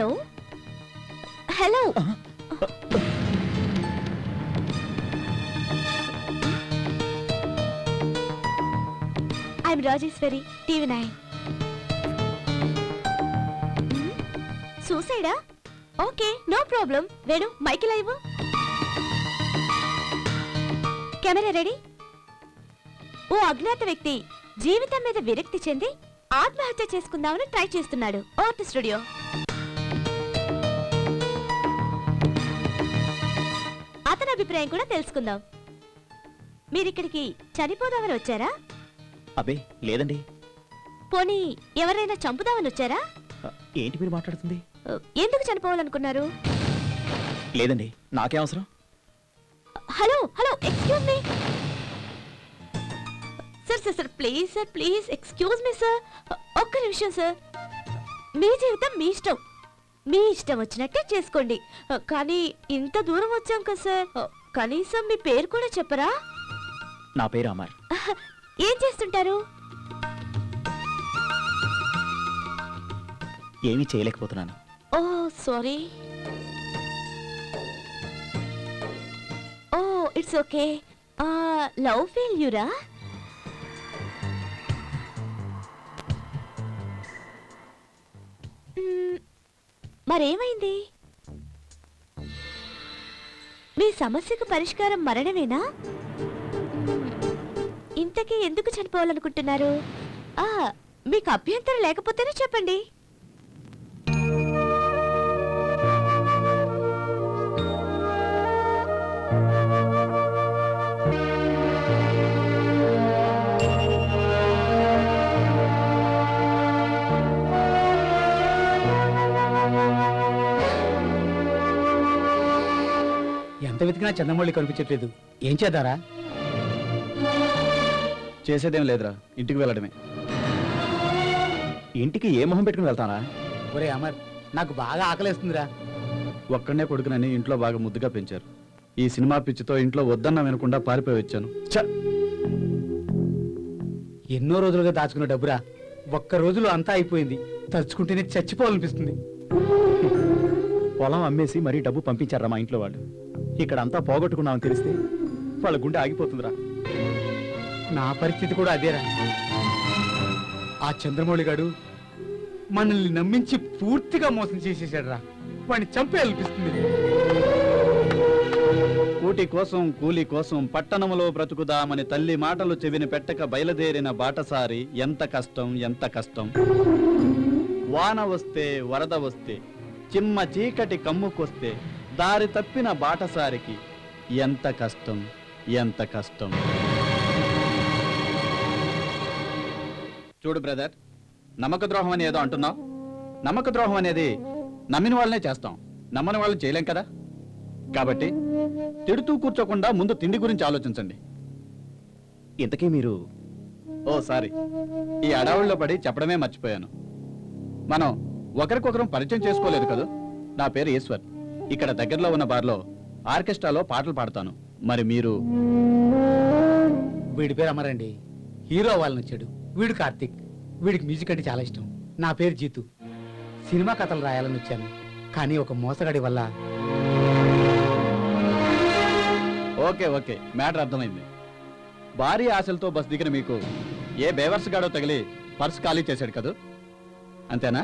Hello hello I'm Rajeshwari TV9. సూసైడా? Okay, no problem. Venu mike live. Camera ready. ఓ అజ్ఞాత వ్యక్తి జీవితం మీద విరక్తి చెంది ఆత్మహత్య చేసుకుందామని ట్రై చేస్తున్నాడు. Over studio. అతని అభిప్రాయం కూడా తెలుసుకుందాం. మీరిక్కడికి చనిపోదామని వచ్చారా? అబ్బే లేదండి. పోనీ ఎవరైనా చంపుదామని వచ్చారా? ఏంటి మీరు మాట్లాడుతుంది? ఎందుకు చనిపోవాలనుకున్నారు? లేదండి, నాకే అవసరం. Hello hello, excuse me sir. Sir please sir, please excuse me sir. ఒక్క నిమిషం సార్. మీ జీవితం మీ ఇష్టం, మీ ఇష్టం వచ్చినట్టే చేసుకోండి. కానీ ఇంత దూరం వచ్చాం కదా సార్, కనీసం మీ పేరు కూడా చెప్పరా? నా పేరు అమర్. ఏం చేస్తుంటారు? ఏమీ చేయలేకపోతున్నాను. Oh sorry. Oh it's okay. Love ఫెయిల్యూరా? మరేమైంది? మీ సమస్యకు పరిష్కారం మరణమేనా? ఇంతకీ ఎందుకు చనిపోవాలనుకుంటున్నారు? మీకు అభ్యంతరం లేకపోతేనే చెప్పండి. ఎంత వెతికినా చంద్రమౌళి కనిపించట్లేదు. ఏం చేద్దారా? చేసేదేం లేదురా, ఇంటికి వెళ్ళడమే. ఇంటికి ఏ మొహం పెట్టుకుని వెళ్తానా? ఒరే అమర్, నాకు బాగా ఆకలేస్తుందిరా. ఒక్కడనే కొడుకునని ఇంట్లో బాగా ముద్దుగా పెంచారు. ఈ సినిమా పిచ్చితో ఇంట్లో వద్దన్నా వినకుండా పారిపోయి వచ్చాను. ఎన్నో రోజులుగా దాచుకున్న డబ్బురా, ఒక్క రోజులో అంతా అయిపోయింది. తలుచుకుంటేనే చచ్చిపోవాలనిపిస్తుంది. పొలం అమ్మేసి మరీ డబ్బు పంపించారా మా ఇంట్లో వాళ్ళు. ఇక్కడ అంతా పోగొట్టుకున్నామని తెలిస్తే వాళ్ళ గుండె ఆగిపోతుందిరా. నా పరిస్థితి కూడా అదేరా. ఆ చంద్రమౌళి గాడు మనల్ని నమ్మించి పూర్తిగా మోసం చేసేసాడు రా. వాడిని చంపేయాలనిపిస్తుంది. కూటి కోసం కూలి కోసం పట్టణములో బ్రతుకుదామని తల్లి మాటలు చెవిని పెట్టక బయలుదేరిన బాటసారి ఎంత కష్టం, ఎంత కష్టం. వాన వస్తే వరద వస్తే చిమ్మ చీకటి కమ్ముకొస్తే దారి తప్పిన బాటసారికి ఎంత కష్టం, ఎంత కష్టం. చూడు బ్రదర్, నమ్మక ద్రోహం అని ఏదో అంటున్నావు. నమ్మక ద్రోహం అనేది నమ్మిన వాళ్ళనే చేస్తాం, నమ్మని వాళ్ళని చేయలేం కదా. కాబట్టి తిడుతూ కూర్చోకుండా ముందు తిండి గురించి ఆలోచించండి. ఇంతకీ మీరు? ఓ సారీ, ఈ అడవుల్లో పడి చెప్పడమే మర్చిపోయాను. మనం ఒకరికొకరం పరిచయం చేసుకోలేదు కదా. నా పేరు ఈశ్వర్. ఇక్కడ దగ్గరలో ఉన్న బార్లో ఆర్కెస్ట్రాలో పాటలు పాడతాను. మరి మీరు? వీడి పేరు అమరండి. హీరో అవ్వాలని వచ్చాడు. వీడు కార్తిక్. వీడికి మ్యూజిక్ అంటే చాలా ఇష్టం. నా పేరు జీతు. సినిమా కథలు రాయాలని వచ్చాను, కానీ ఒక మోసగాడి వల్ల. ఓకే ఓకే, మ్యాటర్ అర్థమైంది. భారీ ఆశలతో బస్ దిగిన మీకు ఏ బేవర్స్ గాడో తగిలి పర్స్ ఖాళీ చేశాడు కదా, అంతేనా?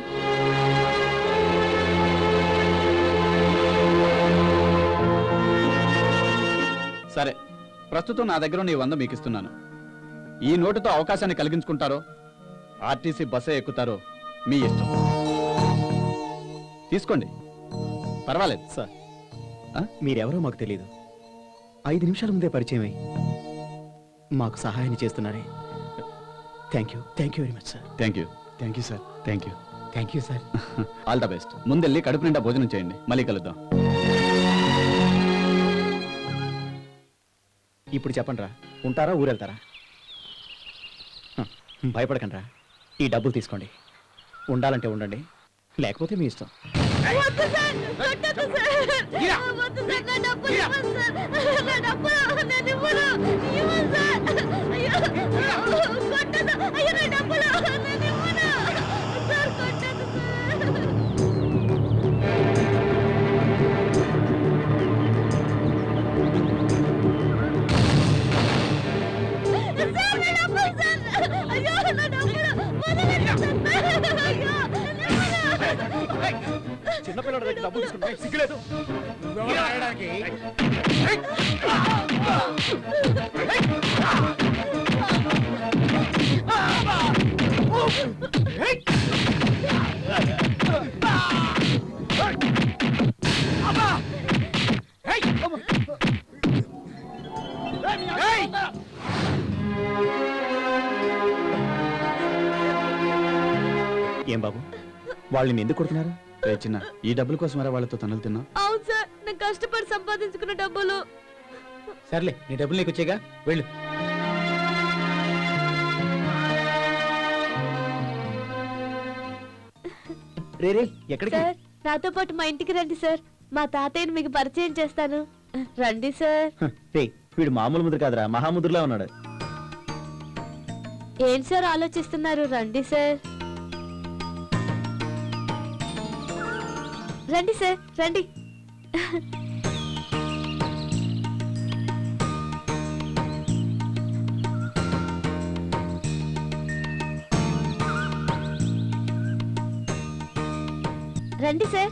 సరే, ప్రస్తుతం నా దగ్గర నీ 100 మీకు ఇస్తున్నాను. ఈ నోటుతో అవకాశాన్ని కలిగించుకుంటారో ఆర్టీసీ బస్సే ఎక్కుతారో మీ ఇష్టం. తీసుకోండి, పర్వాలేదు. సార్, మీరెవరో మాకు తెలియదు. 5 నిమిషాల ముందే పరిచయమై మాకు సహాయాన్ని చేస్తున్నారే. Thank you very much sir. Thank you sir. Thank you sir. All the best. ముందెళ్ళి కడుపు నిండా భోజనం చేయండి, మళ్ళీ కలుద్దాం. ఇప్పుడు చెప్పండి రా, ఉంటారా ఊరెళ్తారా? భయపడకండి రా, ఈ డబ్బులు తీసుకోండి. ఉండాలంటే ఉండండి, లేకపోతే మీ ఇష్టం. డబ్బు తీసుకుంటే సిగ్గులేదు. నువ్వెవరు రాయడానికి? ఏం బాబు వాళ్ళని ఎందుకు కొడుతున్నారు? రే చిన్న, ఈ డబ్బుల కోసమరా వాళ్ళతో తన్నులు తిన్నా? అవును సార్, నేను కష్టపడి సంపాదించుకున్న డబ్బులు. సర్లే నీ డబ్బులు నీకు వచ్చేగా, వెళ్ళు. రే ఎక్కడికి? సార్, నాతో పాటు మా ఇంటికి రండి సార్. మా తాతయ్యని మీకు పరిచయం చేస్తాను. రండి సార్. రే వీడు మామూలు ముద్ర కాదురా, మహాముద్రలా ఉన్నాడు. ఏంటి సార్ ఆలోచిస్తున్నారు? రండి సార్. రండి సార్, రండి. రండి సార్.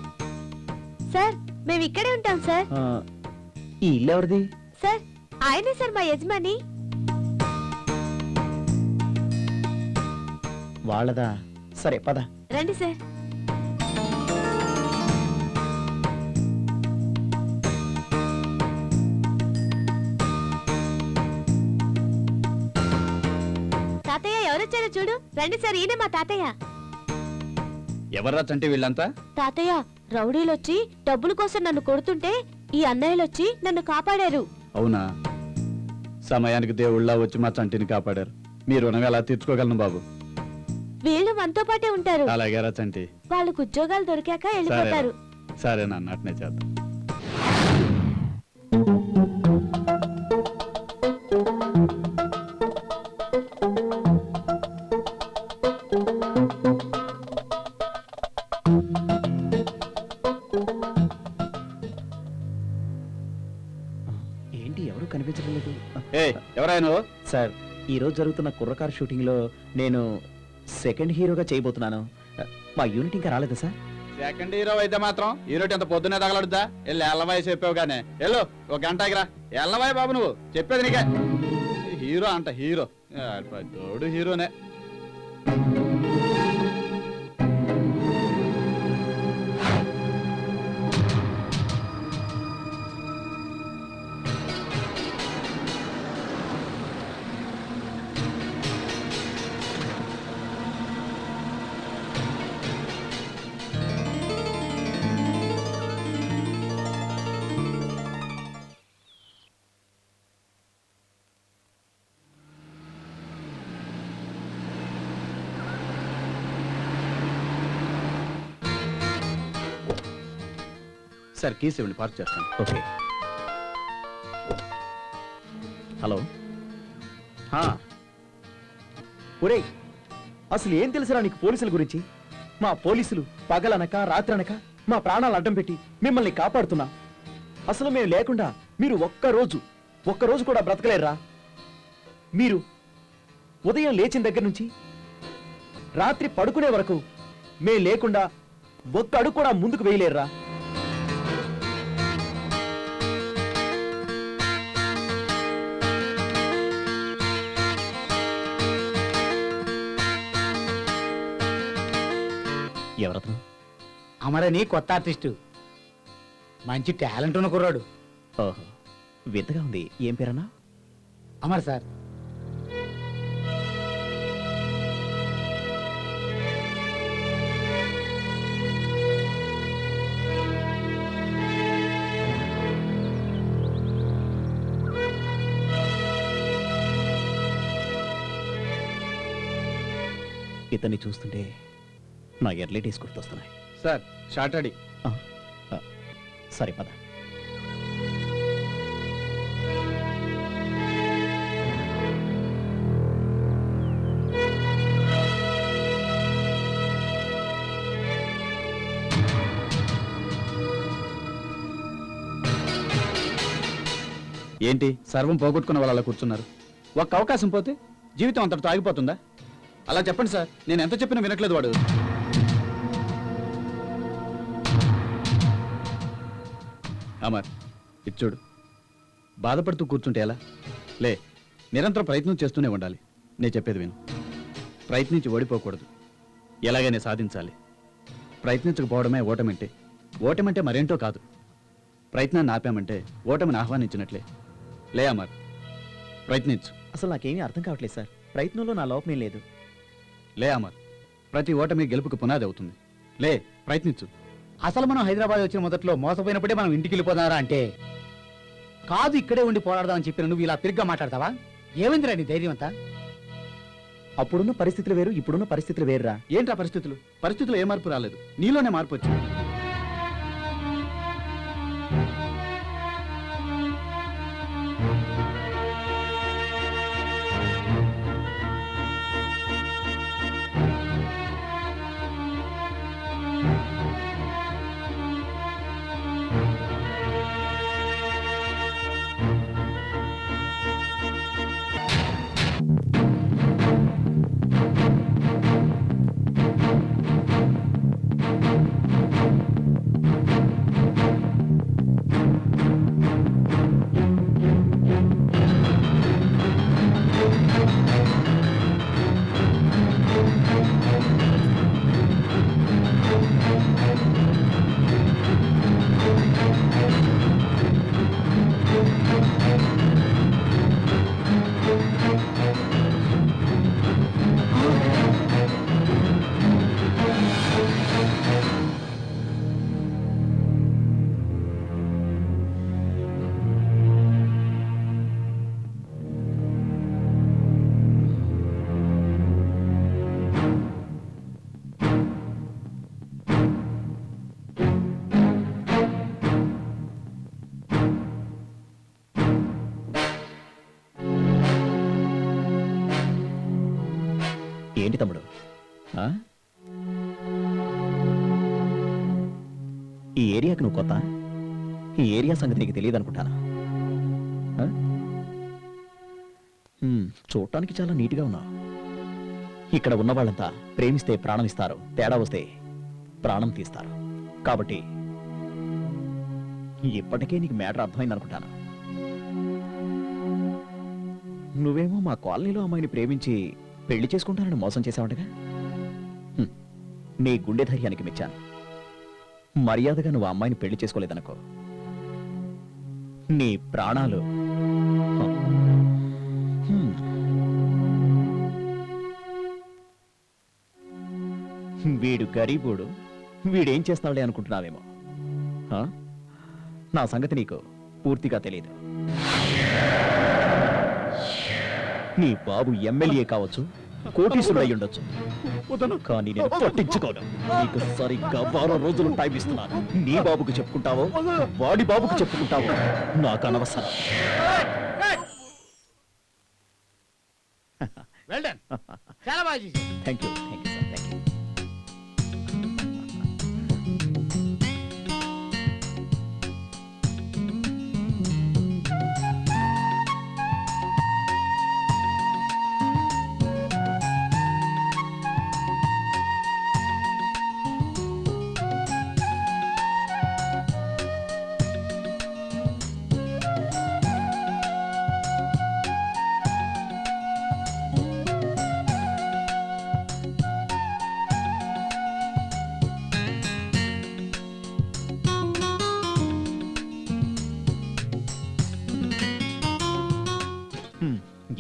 సార్, మేము ఇక్కడే ఉంటాం సార్. ఆ, ఈ ఇల్లు ఎవరిది? సార్, ఆయనే సార్ మా యజమాని. వాళ్ళదా? సరే పద. రండి సార్. తాతయ్య ఎవరొచ్చారో చూడు. రండి సార్, ఈయన మా తాతయ్య. ఎవర్రా చంటి వీళ్ళంతా? తాతయ్య, రౌడీలొచ్చి డబ్బుల కోసం నన్ను కొడుతుంటే ఈ అన్నయ్యలొచ్చి నన్ను కాపాడారు. అవునా? సమయానికి దేవుళ్ళ వచ్చి మా చంటిని కాపాడారు. మీ రుణం ఎలా తీర్చుకోగలను బాబు? వీళ్ళు మనతో పాటే ఉంటారు. అలాగేరా చంటి. వాళ్ళకు ఉద్యోగాలు దొరికాక వెళ్ళిపోతారు. సరే నాన్న, అట్నే చేద్దాం. ఏంటి ఎవరు కనిపించడం లేదు? ఏ ఎవరైనా నువ్వు? సార్, ఈ రోజు జరుగుతున్న కుర్రకారు షూటింగ్ లో నేను సెకండ్ హీరోగా చేయబోతున్నాను. మా యూనిట్ ఇంకా రాలేదా సార్? సెకండ్ హీరో అయితే మాత్రం హీరోటి ఎంత పొద్దున్నే తగలడుద్దా? వెళ్ళి ఎల్లవాయి చెప్పావు కానీ వెళ్ళు, ఒక గంటకి రా. ఎల్లవాయి బాబు, నువ్వు చెప్పేది నీకే. హీరో అంట హీరో, తోడు హీరోనే. సార్, కీస్ ఇవ్వండి, పార్క్ చేస్తాను. ఓకే. హలో. ఒరే, అసలు ఏం తెలుసురా నీకు పోలీసుల గురించి? మా పోలీసులు పగలనక రాత్రనక మా ప్రాణాలు అడ్డం పెట్టి మిమ్మల్ని కాపాడుతున్నా. అసలు మేము లేకుండా మీరు ఒక్కరోజు కూడా బ్రతకలేరా? మీరు ఉదయం లేచిన దగ్గర నుంచి రాత్రి పడుకునే వరకు మేము లేకుండా ఒక్క అడుగు కూడా ముందుకు వేయలేరురా. ఎవరతను? అమరని కొత్త ఆర్టిస్టు, మంచి టాలెంట్ ఉన్న కుర్రాడు. ఓహో, వింతగా ఉంది. ఏం పేరన్నా? అమర్ సార్. ఇతన్ని చూస్తుంటే నా ఎర్లీ డేస్ గుర్తొస్తున్నాయి. సార్, షార్ట్ అడి. సరే పద. ఏంటి సర్వం పోగొట్టుకున్న వాళ్ళు అలా కూర్చున్నారు? ఒక్క అవకాశం పోతే జీవితం అంతటితో ఆగిపోతుందా? అలా చెప్పండి సార్, నేను ఎంత చెప్పినా వినట్లేదు వాడు. అమర్ ఇది చూడు, బాధపడుతూ కూర్చుంటే ఎలా? లే, నిరంతరం ప్రయత్నం చేస్తూనే ఉండాలి. నేను చెప్పేది విను. ప్రయత్నించి ఓడిపోకూడదు, ఎలాగైనా సాధించాలి. ప్రయత్నించకపోవడమే ఓటమంటే. ఓటమంటే మరేంటో కాదు, ప్రయత్నాన్ని ఆపామంటే ఓటమిని ఆహ్వానించినట్లే. లే అమర్, ప్రయత్నించు. అసలు నాకేమీ అర్థం కావట్లేదు సార్. ప్రయత్నంలో నా లోపమేం లేదు. లే అమర్, ప్రతి ఓటమి గెలుపుకు పునాది అవుతుంది. లే, ప్రయత్నించు. అసలు మనం హైదరాబాద్ వచ్చిన మొదట్లో మోసపోయినప్పుడే మనం ఇంటికి వెళ్ళిపోదారా అంటే, కాదు ఇక్కడే ఉండి పోరాడదామని చెప్పిన నువ్వు ఇలా తిరిగ్గా మాట్లాడతావా? ఏమైందిరా నీ ధైర్యం అంతా? అప్పుడున్న పరిస్థితులు వేరు, ఇప్పుడున్న పరిస్థితులు వేరురా. ఏంట్రా పరిస్థితులు? పరిస్థితులు ఏ మార్పు రాలేదు, నీలోనే మార్పు వచ్చింది. ఏంటి తమ్ముడు? ఆ? ఈ ఏరియాకి నువ్వు కొత్త? ఈ ఏరియా సంగతి నీకు తెలియదు అనుకుంటానా? చూడటానికి చాలా నీట్గా ఉన్నావు. ఇక్కడ ఉన్న వాళ్ళంతా ప్రేమిస్తే ప్రాణం ఇస్తారు, తేడా వస్తే ప్రాణం తీస్తారు. కాబట్టి ఇప్పటికే నీకు మ్యాటర్ అర్థమైంది అనుకుంటాను. నువ్వేమో మా కాలనీలో అమ్మాయిని ప్రేమించి పెళ్లి చేసుకుంటానని మోసం చేశావంటగా. నీ గుండె ధైర్యానికి మెచ్చాను. మర్యాదగా నువ్వు ఆ అమ్మాయిని పెళ్లి చేసుకోలేదనుకో, నీ ప్రాణాలు వీడు గరీబుడు, వీడేం చేస్తాడులే అనుకుంటున్నావేమో. నా సంగతి నీకు పూర్తిగా తెలియదు. నీ బాబు ఎమ్మెల్యే కావచ్చు, కోటీశ్వరుడై ఉండొచ్చు, కానీ నేను పట్టించుకోను. నీకు సరిగ్గా 12 రోజులు టైం ఇస్తున్నాను. నీ బాబుకు చెప్పుకుంటావో, వాడి బాబుకు చెప్పుకుంటావో నాకు అనవసరం. చాలా బాగా చేశావు. Thank you sir, thank you.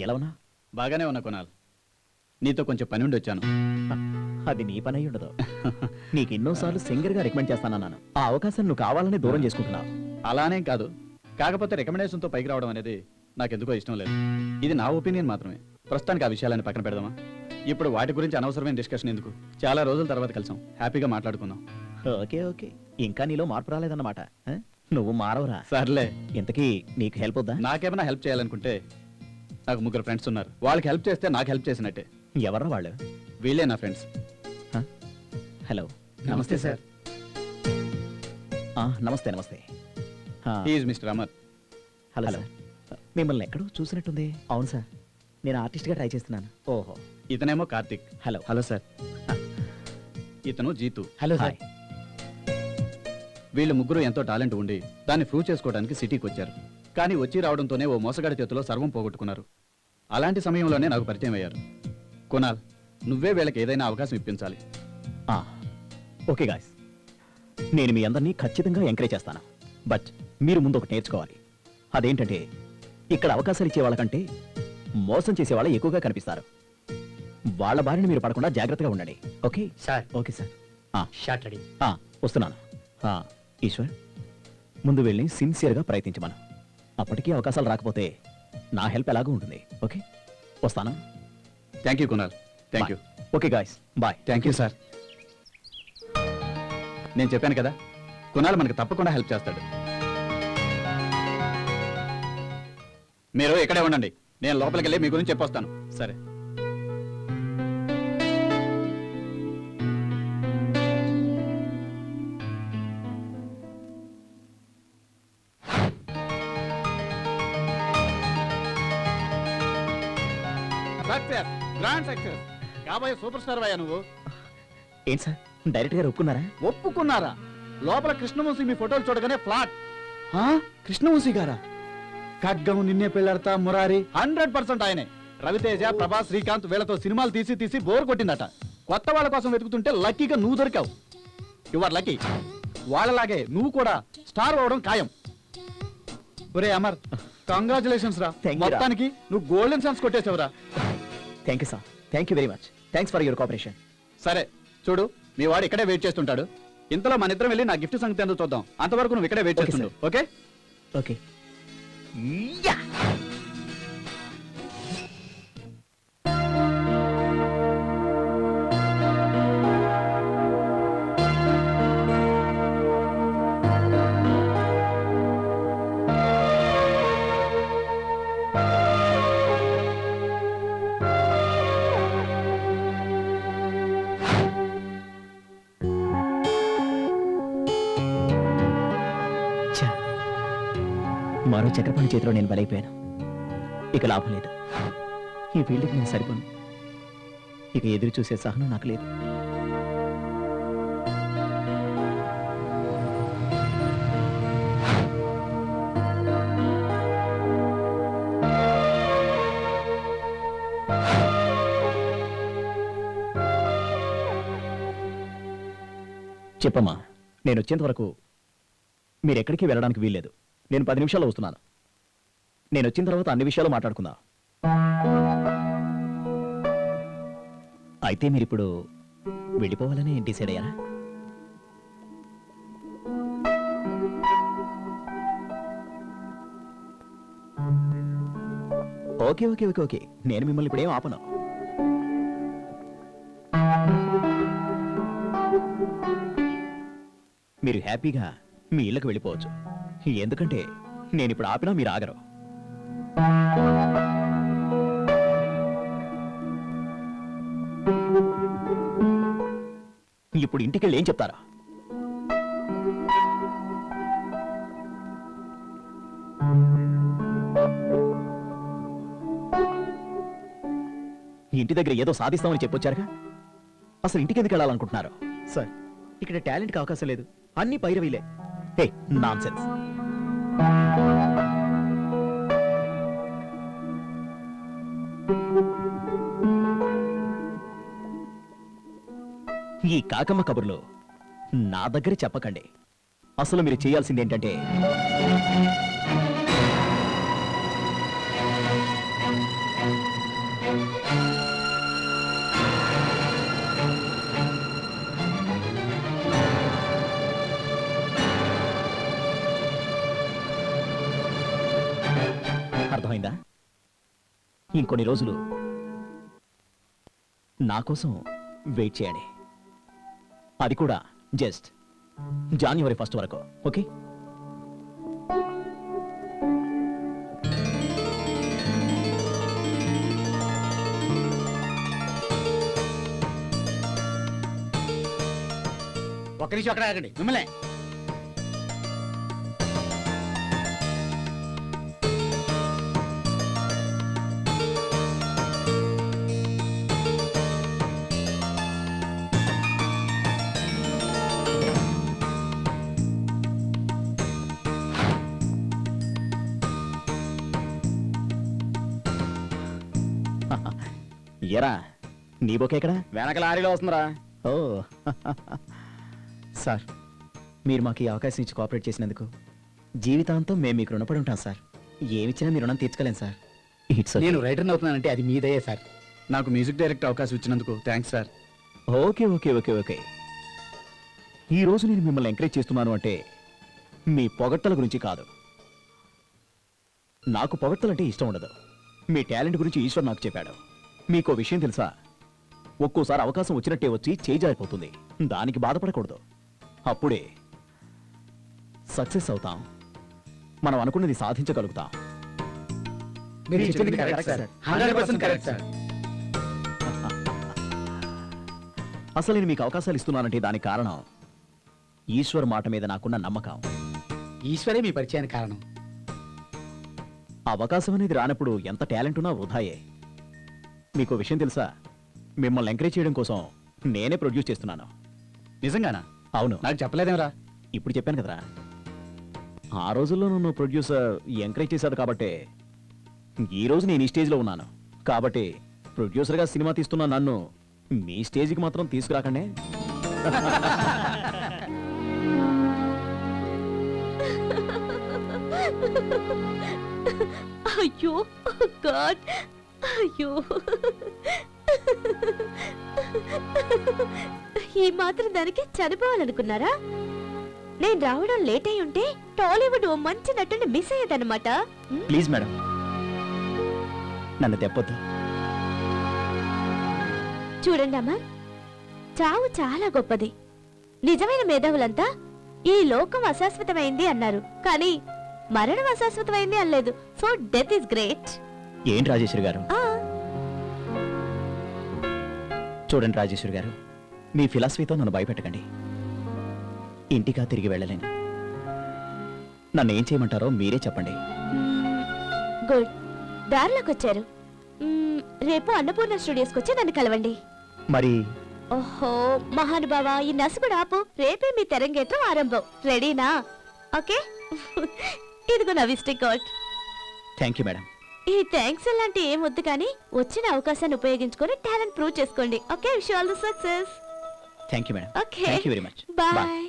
ఎలా ఉన్నా? బాగానే ఉన్నా కొనాలి. నీతో కొంచెం పని ఉండి వచ్చాను. అది నీ పని అయి ఉండదు. నీకు ఎన్నోసార్లు సింగర్ గా రికమెండ్ చేస్తానన్నాను. ఆ అవకాశం నువ్వు కావాలని దూరం చేసుకుంటున్నావు. అలానే కాదు, కాకపోతే రికమెండేషన్తో పైకి రావడం అనేది నాకెందుకో ఇష్టం లేదు. ఇది నా ఒపీనియన్ మాత్రమే. ప్రస్తుతానికి ఆ విషయాలని పక్కన పెడదామా? ఇప్పుడు వాటి గురించి అనవసరమైన డిస్కషన్ ఎందుకు? చాలా రోజుల తర్వాత కలిసాం, హ్యాపీగా మాట్లాడుకుందాం. ఓకే ఓకే, ఇంకా నీలో మార్పు రాలేదన్నమాట. నువ్వు మారవరా? సర్లే, ఇంతకీ నీకు హెల్ప్ వద్దా? నాకేమైనా హెల్ప్ చేయాలనుకుంటే నాకు 3 ఫ్రెండ్స్ ఉన్నారు. వాళ్ళకి హెల్ప్ చేస్తే నాకు హెల్ప్ చేసినట్టే. ఎవర్రా వాళ్ళు? వీళ్ళే నా ఫ్రెండ్స్. హలో. నమస్తే సార్. నమస్తే నమస్తే. He is mister Amar. Hello sir. మిమ్మల్ని ఎక్కడో చూసినట్టుంది. అవును సార్, నేను ఆర్టిస్ట్గా ట్రై చేస్తున్నాను. ఓహో. ఇతనేమో కార్తిక్. హలో. Hello sir. ఇతను జీతు. Hello hi. సార్. వీళ్ళు ముగ్గురు ఎంతో టాలెంట్ ఉండి దాన్ని ప్రూవ్ చేసుకోవడానికి సిటీకి వచ్చారు. కానీ వచ్చి రావడంతోనే ఓ మోసగాడి చేతిలో సర్వం పోగొట్టుకున్నారు. అలాంటి సమయంలోనే నాకు పరిచయం అయ్యారు. కునాల్, నువ్వే వీళ్ళకి ఏదైనా అవకాశం ఇప్పించాలి. ఓకే గాయస్, నేను మీ అందరినీ ఖచ్చితంగా ఎంకరేజ్ చేస్తాను. బట్ మీరు ముందు ఒకటి నేర్చుకోవాలి. అదేంటంటే ఇక్కడ అవకాశాలు ఇచ్చే వాళ్ళకంటే మోసం చేసే వాళ్ళే ఎక్కువగా కనిపిస్తారు. వాళ్ళ బారిన మీరు పడకుండా జాగ్రత్తగా ఉండండి. Okay sir, okay sir. Short ready. వస్తున్నాను. ఈశ్వర్, ముందు వెళ్ళి సిన్సియర్గా ప్రయత్నించమను. అప్పటికీ అవకాశాలు రాకపోతే నా హెల్ప్ ఎలాగూ ఉంటుంది. ఓకే, వస్తాను. Thank you Kunal. Thank you. Okay guys, bye. Thank you sir. నేను చెప్పాను కదా, కునాల్ మనకు తప్పకుండా హెల్ప్ చేస్తాడు. మీరు ఇక్కడే ఉండండి, నేను లోపలికి వెళ్ళి మీ గురించి చెప్పొస్తాను. సరే. Success, grand success. కాబోయే సూపర్ స్టార్ అయ్యా నువ్వు. ఏంటి సార్, డైరెక్ట్ గారు ఒప్పుకున్నారా? ఒప్పుకున్నారా? లోపల కృష్ణవంశీ మీ ఫోటోలు చూడగానే ఫ్లాట్. కృష్ణవంశీ గారా? ఖడ్గం, నిన్నే పెళ్ళాడతా, మురారి 100% ఆయనే. రవితేజ, ప్రభాస్, శ్రీకాంత్ వీళ్ళతో సినిమాలు తీసి బోర్ కొట్టిందట. కొత్త వాళ్ళ కోసం వెతుకుతుంటే లక్కీగా నువ్వు దొరికావు. Your lucky. వాళ్ళలాగే నువ్వు కూడా స్టార్ అవడం ఖాయం. ఒరే అమర్, కంగ్రాచులేషన్స్ రా. Thank you రా. మొత్తానికి నువ్వు గోల్డెన్ ఛాన్స్ కొట్టేసావురా. Thank you sir, thank you very much. Thanks for your cooperation. సరే చూడు, మీ వాడు ఇక్కడే వెయిట్ చేస్తుంటాడు. ఇంతలో మన ఇద్దరం వెళ్ళి నా గిఫ్ట్ సంగతి ఎందుకు చూద్దాం. అంతవరకు నువ్వు ఇక్కడే వెయిట్ Okay, చేస్తుండు. sir. ఓకే? ఓకే. యా! ఛా! మరో చక్రపాణి చేతిలో నేను బలైపోయాను. ఇక లాభం లేదు. ఈ ఫీల్డ్కి నేను సరిపోను. ఇక ఎదురు చూసే సహనం నాకు లేదు. చెప్పమ్మా, నేను వచ్చేంత వరకు మీరెక్కడికి వెళ్ళడానికి వీల్లేదు. నేను 10 నిమిషాల్లో వస్తున్నాను. నేను వచ్చిన తర్వాత అన్ని విషయాలు మాట్లాడుకుందాం. అయితే మీరిప్పుడు వెళ్ళిపోవాలని డిసైడ్ అయ్యారా? ఓకే ఓకే ఓకే ఓకే, నేను మిమ్మల్ని ఇప్పుడేం ఆపను. మీరు హ్యాపీగా మీ ఇళ్ళకి వెళ్ళిపోవచ్చు. ఎందుకంటే నేను ఇప్పుడు ఆపినా మీరు ఆగరు. ఇప్పుడు ఇంటికెళ్ళి ఏం చెప్తారా? ఇంటి దగ్గర ఏదో సాధిస్తామని చెప్పొచ్చారుగా, అసలు ఇంటికి ఎందుకు వెళ్ళాలనుకుంటున్నారు? సార్, ఇక్కడ టాలెంట్కి అవకాశం లేదు, అన్ని పైరవీలే. హే, నాన్సెన్స్. ఈ కాకమ్మ కబుర్లు నా దగ్గర చెప్పకండి. అసలు మీరు చేయాల్సింది ఏంటంటే అర్థమైందా? ఇంకొన్ని రోజులు నా కోసం వెయిట్ చేయండి. అది కూడా జస్ట్ జనవరి 1 వరకు. ఓకే? ఒక్క నిమిషం అక్కడ ఆగండి. మిమ్మల్ని ఎరా నీ బొకే ఎక్కడ వెనక లారీలో వస్తుందిరా. ఓ సార్, మీరు మాకు ఈ అవకాశం ఇచ్చి కోఆపరేట్ చేసినందుకు జీవితాంతం మేము మీకు రుణపడి ఉంటాం సార్. ఏమిచ్చినా మీ రుణం తీర్చుకోలేను సార్. ఇట్స్ నేను రైటర్ని అవుతున్నానంటే అది మీదయ్యే సార్. నాకు మ్యూజిక్ డైరెక్టర్ అవకాశం ఇచ్చినందుకు thanks sir. Okay okay okay okay. ఈ రోజు నేను మిమ్మల్ని ఎంకరేజ్ చేస్తున్నాను అంటే మీ పొగడ్తల గురించి కాదు. నాకు పొగడ్తలంటే ఇష్టం ఉండదు. మీ టాలెంట్ గురించి ఈశ్వర్ నాకు చెప్పాడు. మీకో విషయం తెలుసా, ఒక్కోసారి అవకాశం వచ్చినట్టే వచ్చి చేజారిపోతుంది. దానికి బాధపడకూడదు. అప్పుడే సక్సెస్ అవుతాం. మనం అనుకున్నది సాధించగలుగుతాం. మీరు చెప్పింది కరెక్ట్ సార్. 100% correct sir. అసలు నేను మీకు అవకాశాలు ఇస్తున్నానంటే దానికి కారణం ఈశ్వర్ మాట మీద నాకున్న నమ్మకం. ఈశ్వరే మీ పరిచయానికి కారణం. అవకాశం అనేది రానప్పుడు ఎంత టాలెంట్ ఉన్నా వృధాయే. మీకు విషయం తెలుసా, మిమ్మల్ని ఎంకరేజ్ చేయడం కోసం నేనే ప్రొడ్యూస్ చేస్తున్నాను. నిజంగానా? అవును, నాకు చెప్పలేదేమరా? ఇప్పుడు చెప్పాను కదరా. ఆ రోజుల్లో నన్ను ప్రొడ్యూసర్ ఎంకరేజ్ చేశాడు కాబట్టి ఈ రోజు నేను ఈ స్టేజ్లో ఉన్నాను. కాబట్టి ప్రొడ్యూసర్గా సినిమా తీస్తున్న నన్ను మీ స్టేజ్కి మాత్రం తీసుకురాకండి. అయ్యో గాడ్, అయ్యో ఈ మాత్రం దానికి చనిపోవాలనుకున్నారా? నేను రావడం లేట్ అయి ఉంటే టాలీవుడ్ ఓ మంచి నటుని మిస్ అయ్యేదన్నమాట. ప్లీజ్ మేడం, నన్ను తెప్పొద్దు. చూడండి అమ్మా, చావు చాలా గొప్పది. నిజమైన మేధావులంతా ఈ లోకం అశాశ్వతమైంది అన్నారు, కానీ మరణం అశాశ్వతమైంది అనలేదు. So death is great. ఏంటి రాజేశ్వరి గారు? చూడండి రాజేశ్వరి గారు, మీ ఫిలాసఫీతో నన్ను భయపెట్టకండి. ఇంటికా తిరిగి వెళ్ళలేను. నన్ను ఏం చేయమంటారో మీరే చెప్పండి. గుడ్, దారిలోకి వచ్చారు. రేపు అన్నపూర్ణ స్టూడియోస్కి వచ్చి నన్ను కలవండి. మరి ఓహో మహానుభావా, ఈ నసుగుడు ఆపు. రేపే మీ తెరంగేట్రం ఆరంభం. రెడీనా? ఓకే. ఇదిగో నా visiting card. Thank you madam. ఈ థ్యాంక్స్ అలాంటి ఏం వద్దు, కానీ వచ్చిన అవకాశాన్ని ఉపయోగించుకొని టాలెంట్ ప్రూవ్ చేసుకోండి. Okay, wish you all the success. Thank you madam. Okay, thank you very much. Bye.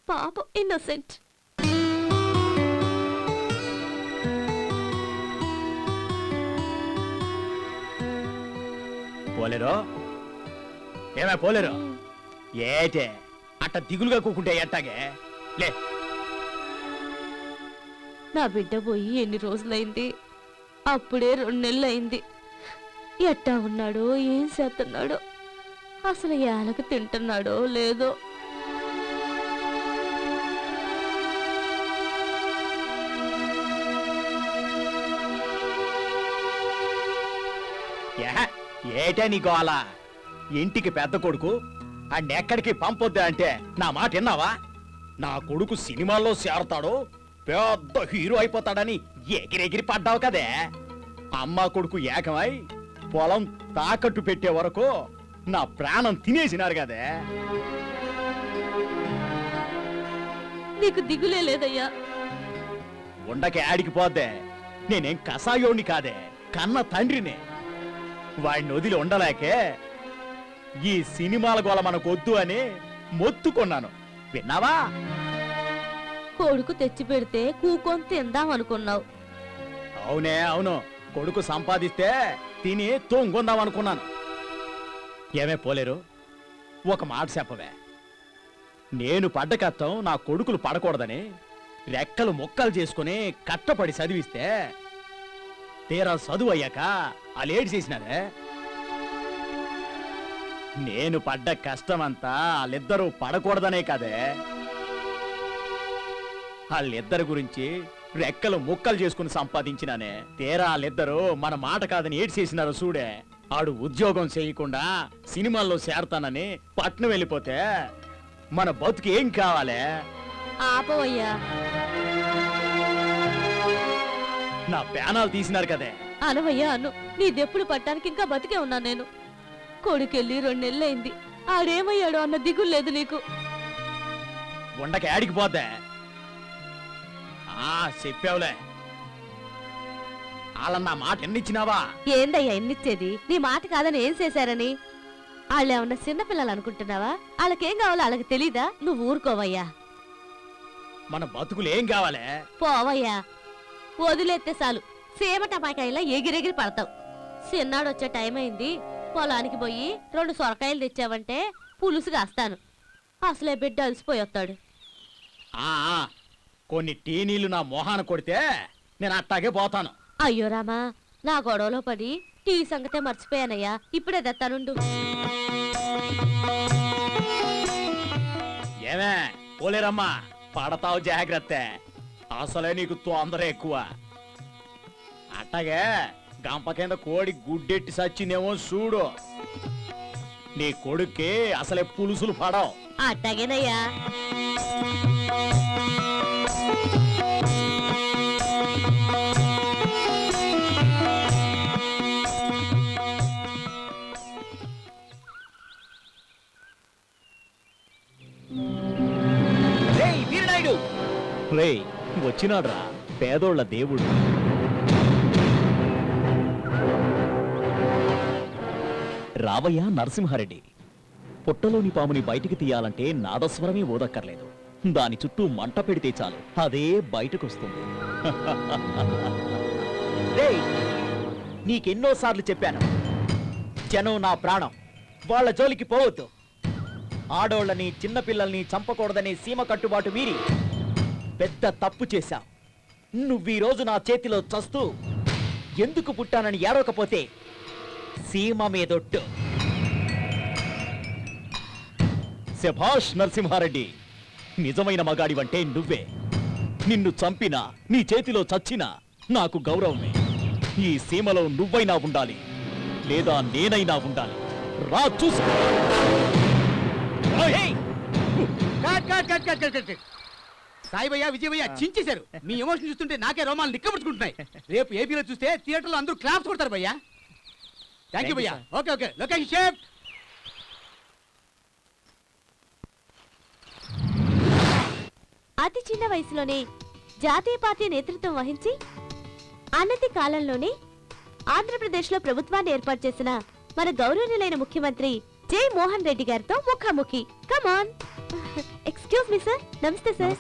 పాపం ఇన్నోసెంట్. పోలేరు ఏమే పోలేరు? ఏటే అట్ట దిగులుగా కూకుంటే ఎట్టాగే? లే, నా బిడ్డ పోయి ఎన్ని రోజులైంది? అప్పుడే 2 నెలలు అయింది. ఎట్టా ఉన్నాడో, ఏం చేస్తున్నాడో, అసలు ఏలకి తింటున్నాడో లేదో. ఏటే నీ గోల? ఇంటికి పెద్ద కొడుకు అన్నెక్కడికి పంపొద్దా అంటే నా మాట విన్నావా? నా కొడుకు సినిమాల్లో చేరతాడు, పెద్ద హీరో అయిపోతాడని ఎగిరెగిరి పడ్డావు కదే. అమ్మ కొడుకు ఏకమై పొలం తాకట్టు పెట్టే వరకు నా ప్రాణం తినేసినారు కదే. నీకు దిగులే లేదయ్యా. ఉండకే ఆడికి పోద్దే. నేనేం కసాయోణ్ణి కాదే, కన్న తండ్రినే. వాడిని వదిలి ఉండలేకే ఈ సినిమాల గోల మనకొద్దు అని మొత్తుకున్నాను. విన్నావా? కొడుకు తెచ్చి పెడితే కూకొని తిందాం అనుకున్నావు. అవునే అవును, కొడుకు సంపాదిస్తే తిని తొంగుందాం అనుకున్నాను. ఏమే పోలేరు, ఒక మాట చెప్పవే. నేను పడ్డ కష్టం నా కొడుకులు పడకూడదని రెక్కలు ముక్కలు చేసుకుని కట్టపడి చదివిస్తే తీరా చదువు అయ్యాక అలేడి చేసినారే. నేను పడ్డ కష్టమంతా వాళ్ళిద్దరూ పడకూడదనే కదే. వాళ్ళిద్దరి గురించి రెక్కలు ముక్కలు చేసుకుని సంపాదించినానే. తీరా వాళ్ళిద్దరూ మన మాట కాదని ఏడ్చేసినారు చూడే. ఆడు ఉద్యోగం చేయకుండా సినిమాల్లో చేరతానని పట్నం వెళ్ళిపోతే మన బతుకు ఏం కావాలే? ఆపవయ్యా. నా ప్యానాలు తీసినారు కదే. అనవయ్యా అను. నీ దెప్పులు పట్టానికి ఇంకా బతికే ఉన్నా నేను. కొడుకెళ్ళి 2 నెలలైంది. ఆడేమయ్యాడో అన్న దిగులు లేదు నీకు. ఉండక ఆడికి పోద్దే. చెప్పావులే, వాళ్ళన్న మాట ఎన్నిచ్చినావా? ఏందయ్యా ఎన్నిచ్చేది? నీ మాట కాదని ఏం చేశారని? వాళ్ళు ఏమన్నా చిన్నపిల్లలు అనుకుంటున్నావా? వాళ్ళకేం కావాలో వాళ్ళకి తెలీదా? నువ్వు ఊరుకోవయ్యా. మన బతుకులు ఏం కావాలే? పోవయ్యా, వదిలేస్తే చాలు సీమ టమాకాయలా ఎగిరెగిరి పడతావు. చిన్నాడు వచ్చే టైం అయింది, పొలానికి పోయి 2 సొరకాయలు తెచ్చావంటే పులుసు కాస్తాను. అసలే బిడ్డ అలసిపోయి వస్తాడు. కొన్ని టీ నీళ్లు నా మొహాన కొడితే నేను అట్టాగే పోతాను. అయ్యో రామా, నా గొడవలో పడి టీ సంగతే మర్చిపోయానయ్యా. ఇప్పుడే తెస్తానుండు. ఏమే పోలేరమ్మా, పడతావు జాగ్రత్త. అసలే నీకు తొందర ఎక్కువ. అట్టగే గంప కింద కోడి గుడ్డెట్టి సచ్చిందేమో చూడు. నీ కొడుక్కి అసలే పులుసులు పడవు. అట్టగేనయ్యా. వీరనాయుడు రే వచ్చినాడ్రా పేదోళ్ల దేవుడు. రావయ్య నరసింహారెడ్డి. పుట్టలోని పాముని బయటికి తీయాలంటే నాదస్వరమే ఓదక్కర్లేదు. దాని చుట్టూ మంట పెడితే చాలు, అదే బయటకొస్తుంది. నీకెన్నోసార్లు చెప్పాను, జనం నా ప్రాణం, వాళ్ళ జోలికి పోవద్దు. ఆడోళ్ళని చిన్నపిల్లల్ని చంపకూడదనే సీమ కట్టుబాటు మీరి పెద్ద తప్పు చేశావు. నువ్వీ రోజు నా చేతిలో చస్తూ ఎందుకు పుట్టానని ఏడవకపోతే సీమ మీదొట్టు. శభాష్ నరసింహారెడ్డి, నిజమైన మగాడివంటే నువ్వే. నిన్ను చంపినా నీ చేతిలో చచ్చినా నాకు గౌరవమే. ఈ సీమలో నువ్వైనా ఉండాలి, లేదా నేనైనా ఉండాలి. రా చూసుకో. సాయిబయ్య విజయభయ్య చించేశారు. మీ ఎమోషన్ చూస్తుంటే నాకే రోమాలు నిక్కబడుచుకుంటున్నాయి. రేపు ఏపీలో చూస్తే థియేటర్లో అందరూ క్లాప్స్ కొడతారు భయ్యా. థ్యాంక్ యూ భయ్యా. Okay okay location shift. అతి చిన్న వయసులోనే జాతీయ పార్టీ నేతృత్వం వహించి అన్నతి కాలంలోనే ఆంధ్రప్రదేశ్లో ప్రభుత్వాన్ని ఏర్పాటు చేసిన మన గౌరవనీయులైన ముఖ్యమంత్రి జై మోహన్ రెడ్డి గారితో ముఖాముఖి. కమాన్. Excuse me sir. నమస్తే సార్.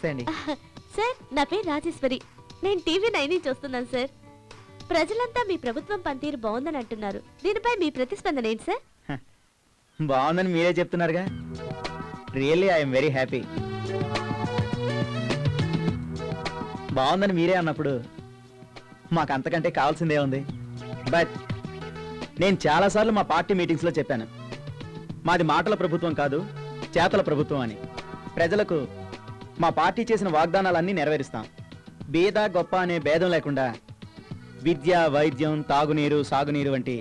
సార్, నా పేరు రాజేశ్వరి. నేను TV9 నుంచి వస్తున్నాను సార్. ప్రజలంతా మీ ప్రభుత్వం పనితీరు బాగుందని అంటున్నారు. దీనిపై మీ ప్రతిస్పందన ఏంటి సార్? బాగుందని మీరే చెప్తున్నారుగా. Really I'm very happy. బాగుందని మీరే అన్నప్పుడు మాకు అంతకంటే కావాల్సిందే ఉంది. బట్ నేను చాలాసార్లు మా పార్టీ మీటింగ్స్లో చెప్పాను, మాది మాటల ప్రభుత్వం కాదు, చేతల ప్రభుత్వం అని. ప్రజలకు మా పార్టీ చేసిన వాగ్దానాలన్నీ నెరవేరుస్తాం. బీద గొప్ప అనే భేదం లేకుండా విద్య, వైద్యం, తాగునీరు, సాగునీరు వంటి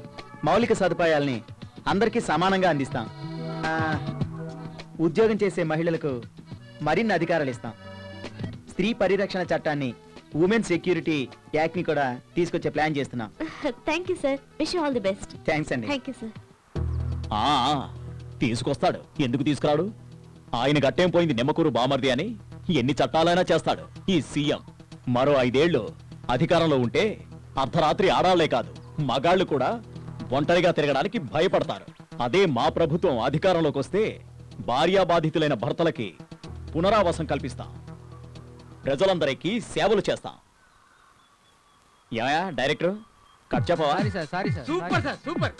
మౌలిక సదుపాయాల్ని అందరికీ సమానంగా అందిస్తాం. ఉద్యోగం చేసే మహిళలకు మరిన్ని అధికారాలు ఇస్తాం. స్త్రీ పరిరక్షణ చట్టాన్ని, ఉమెన్ సెక్యూరిటీ యాక్ట్ని కూడా తీసుకొచ్చే ప్లాన్ చేస్తున్నాం. Thank you sir. Wish you all the best. Thanks అండి. Thank you sir. తీసుకొస్తాడు, ఎందుకు తీసుకురాడు? ఆయన గట్టేం పోయింది నిమ్మకూరు బామర్ది అని ఎన్ని చట్టాలైనా చేస్తాడు ఈ సీఎం. మరో 5 ఏళ్లు అధికారంలో ఉంటే అర్ధరాత్రి ఆడాళ్లే కాదు, మగాళ్లు కూడా ఒంటరిగా తిరగడానికి భయపడతారు. అదే మా ప్రభుత్వం అధికారంలోకి వస్తే భార్యాబాధితులైన భర్తలకి పునరావాసం కల్పిస్తాం, ప్రజలందరికీ సేవలు చేస్తాం. ఏమయ్యా డైరెక్టర్, కట్ చెప్పవా? Super sir, super.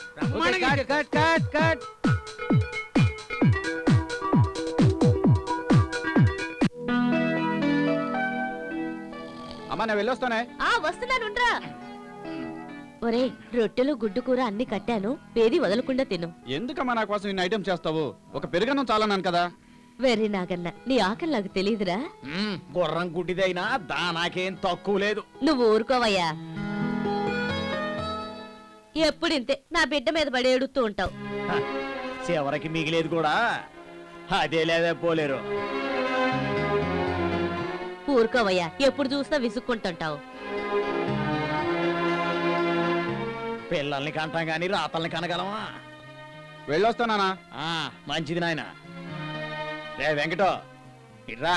అమ్మా నేను వెళ్ళొస్తానే. వస్తున్నానుండ్రా. ఒరే, రొట్టెలు గుడ్డు కూర అన్ని కట్టాను, ఏది వదలకుండా తిను. ఎందుకమ్మా నా కోసం ఇన్ని ఐటమ్ చేస్తావు? ఒక పెరుగన్నం చాలన్నాను కదా. వెర్రి నాగన్న, నీ ఆకలి నాకు తెలీదురా. గుర్రం గుడ్డిదైనా దానాకేం తక్కువ లేదు. నువ్వు ఊరుకోవయ్యా. ఎప్పుడింతే నా బిడ్డ మీద పడి ఏడుస్తూ ఉంటావు. చివరికి మిగిలేదు కూడా అదే లేదే పోలేరు. ఊరుకోవయ్యా, ఎప్పుడు చూసినా విసుక్కుంటుంటావు. పిల్లల్ని కంటాం గాని రాతల్ని కనగలమా? వెళ్ళొస్తానా? మంచిది నాయన. రే వెంకటో, ఇట్రా.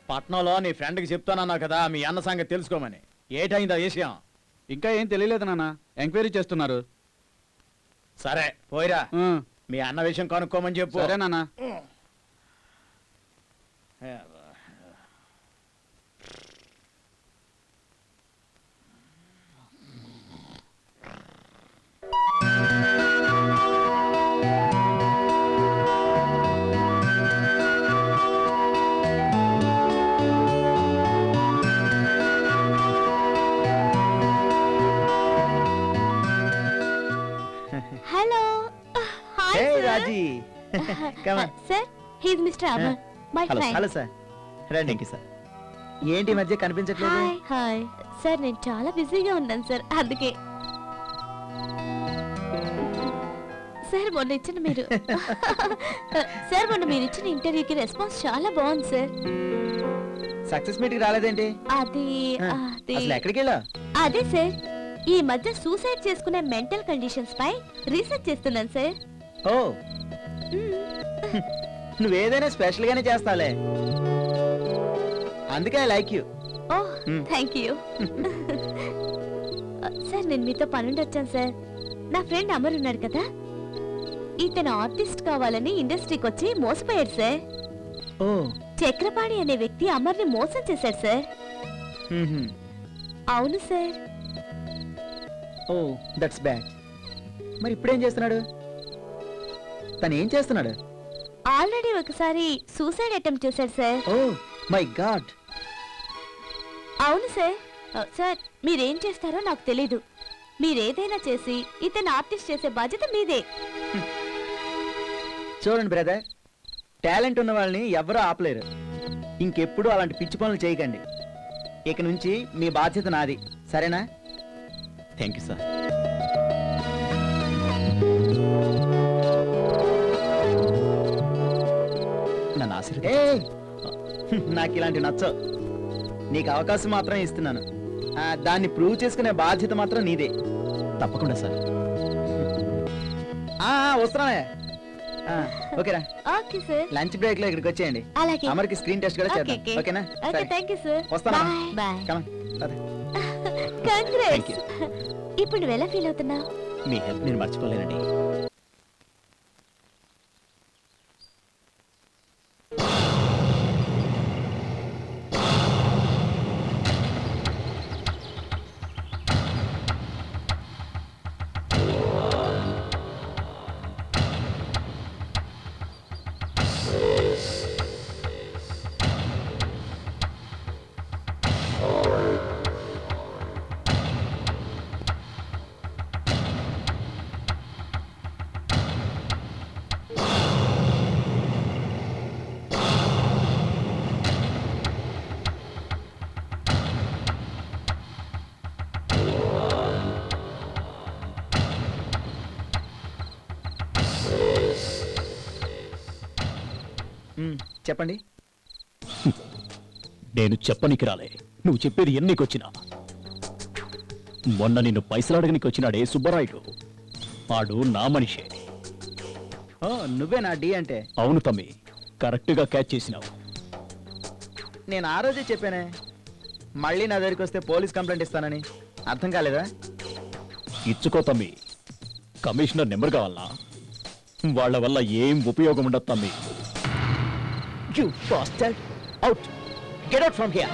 పట్నంలో నీ ఫ్రెండ్కి చెప్తానన్నావు కదా మీ అన్న సంగతి తెలుసుకోమని. ఏటైందా విషయం? ఇంకా ఏం తెలియలేదు నాన్న, ఎంక్వైరీ చేస్తున్నారు. సరే పోయిరా, ఆ, మీ అన్న విషయం కనుక్కోమని చెప్పు. సరే నాన్న. Hello hi Hey, sir. Raji. Come on. Sir he's mister Amar my hello friend. Hello sir, రండి సార్. ఏంటి ఈ మధ్య కనిపించట్లేదు? హాయ్ హాయ్ సార్, నేను చాలా బిజీగా ఉన్నాను సార్, అందుకే. సార్ మొన్న ఇచ్చిన మీరు సార్ మొన్న మీరు ఇచ్చిన ఇంటర్వ్యూకి రెస్పాన్స్ చాలా బాగుంది సార్. సక్సెస్ మీట్ కి రాలేదేంటి? అది అది అసలు ఎక్కడికి వెళ్ళా? అదే సార్, ఈ మధ్య సూసైడ్ చేసుకునే మెంటల్ కండిషన్స్ పై రీసెర్చ్ చేస్తున్నాను సార్. ఓ, నువ్వేదైనా స్పెషల్ గానే చేస్తాలే, అందుకే ఐ లైక్ యూ. ఓ థ్యాంక్ యూ సార్. నేను మీతో పనుండి వచ్చాను సార్. నా ఫ్రెండ్ అమర్ ఉన్నాడు కదా, ఇతను ఆర్టిస్ట్ కావాలని ఇండస్ట్రీకి వచ్చి మోసపోయాడు సార్. ఓ, చక్రపాణి అనే వ్యక్తి అమర్ని మోసం చేశాడు సార్. మ్మ్హ్మ్. అవును సార్. Oh that's bad. మరి ఇప్పుడేం చేస్తున్నాడు? తను ఏం చేస్తున్నాడు? ఆల్రెడీ ఒకసారి సూసైడ్ అటెంప్ట్ చేశాడు సార్. Oh my God. అవును సార్. సార్ మీరేం చేస్తారో నాకు తెలీదు. మీరేదైనా చేసి ఇతను ఆర్టిస్ట్ చేసే బాధ్యత మీదే. చూడండి బ్రదర్, టాలెంట్ ఉన్న వాళ్ళని ఎవరూ ఆపలేరు. ఇంకెప్పుడు అలాంటి పిచ్చి పనులు చేయకండి. ఇక నుంచి మీ బాధ్యత నాది, సరేనా? Thank you sir. నన్ను నాకు ఇలాంటి నచ్చవు. నీకు అవకాశం మాత్రం ఇస్తున్నాను, దాన్ని ప్రూవ్ చేసుకునే బాధ్యత మాత్రం నీదే. తప్పకుండా సార్. వస్తున్నానే. ఓకేరా, ఓకే సార్. లంచ్ బ్రేక్ లో ఇక్కడికి వచ్చేయండి. అలాగే. అమర్కి స్క్రీన్ టెస్ట్ కూడా చేద్దాం. ఓకే, ఓకేనా? ఓకే సరే. Thank you sir. వస్తానా? బాయ్. Come on. పద. కంగ్రాట్స్. ఇప్పుడు నువ్వు ఎలా ఫీల్ అవుతున్నావు? మీ హెల్ప్ నేను మర్చిపోలేనండి. చెప్పండి. నేను చెప్పనికి రాలే, నువ్వు చెప్పేది ఎన్నికొచ్చినా. మొన్న నిన్ను పైసలు అడగనికి వచ్చినాడే సుబ్బరాయుడు, వాడు నా మనిషే. ఓ నువ్వే నా డి అంటే? అవును తమ్మి, కరెక్ట్ గా క్యాచ్ చేసినావు. నేను ఆ రోజే చెప్పానే, మళ్ళీ నా దగ్గరికి వస్తే పోలీస్ కంప్లైంట్ ఇస్తానని. అర్థం కాలేదా? ఇచ్చుకో తమ్మి, కమిషనర్ నెంబర్ కావాలా? వాళ్ళ వల్ల ఏం ఉపయోగం ఉండదు తమ్మి. You bastard! Out! Get out from here!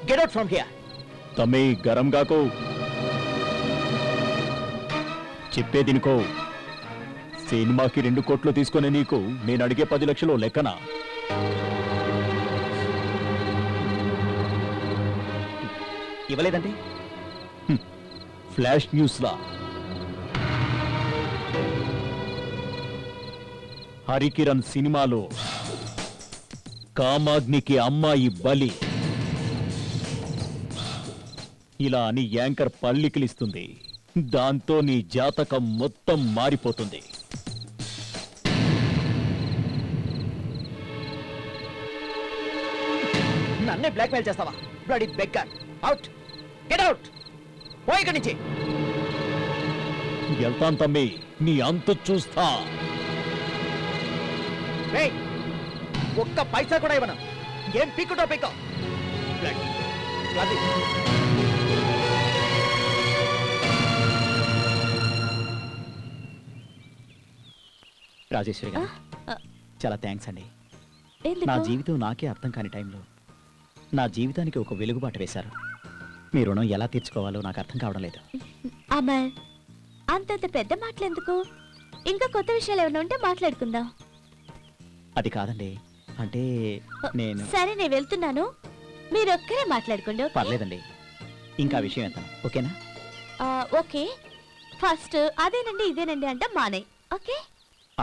Get out from here! తమ్మి గరం కాకు, చెప్పేదినుకో. సినిమాకి 2 కోట్లు తీసుకునే నీకు నేను అడిగే 10 లక్షలు లెక్కనా? ఇవ్వలేదండి? ఫ్లాష్ న్యూస్ లా హరికిరణ్ సినిమాలో కామాగ్నికి అమ్మాయి బలి ఇలా అని యాంకర్ పల్లికిలిస్తుంది. దాంతో నీ జాతకం మొత్తం మారిపోతుంది. నన్నే బ్లాక్మెయిల్ చేస్తావా? Bloody beggar! Out! Get out! పో ఇక్కడి నుంచి! వెళ్తాను తమ్మి, నీ అంతు చూస్తా. ఒక్క పైసా కూడా ఇవ్వను. ఏం పీక్కుటో పీక్కో అది రాజేశ్వరి గారు ఆ, చాలా థ్యాంక్స్ అండి ఎందుకు? నా జీవితం నాకే అర్థం కాని టైంలో నా జీవితానికి ఒక వెలుగుబాటు వేశారు మీ రుణం ఎలా తీర్చుకోవాలో నాకు అర్థం కావడం లేదు అమర్ అంతంత పెద్ద మాటలు ఎందుకు? ఇంకా కొత్త విషయాలు ఏమైనా ఉంటే మాట్లాడుకుందాం. అది కాదండి అంటే నేను సరే నేను వెళ్తున్నాను, మీరు ఒక్కరే మాట్లాడుకోండి. ఓకే? పర్లేదండి ఇంకా ఆ విషయం ఎంత ఓకేనా ఓకే. ఫస్ట్ అదేనండి ఇదేనండి అంట మానే. ఓకే?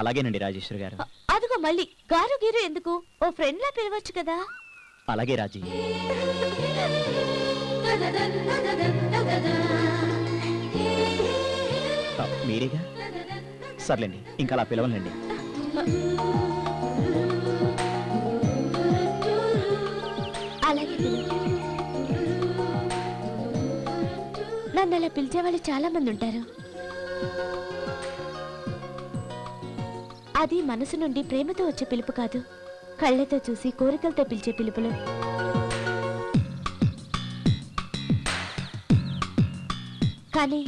అలాగేనండి రాజేశ్వరి గారు అదిగో మళ్ళీ గారు గీరు ఎందుకు? ఓ ఫ్రెండ్ లా పిలవచ్చు కదా. అలాగే రాజీ మీరేగా సర్లేండి ఇంకా అలా పిలవలండి అలాగే పిలువు. నన్ను అలా పిలిచే వాళ్ళు చాలా మంది ఉంటారు. అది మనసు నుండి ప్రేమతో వచ్చే పిలుపు కాదు, కళ్ళతో చూసి కోరికలతో పిలిచే పిలుపులు. కానీ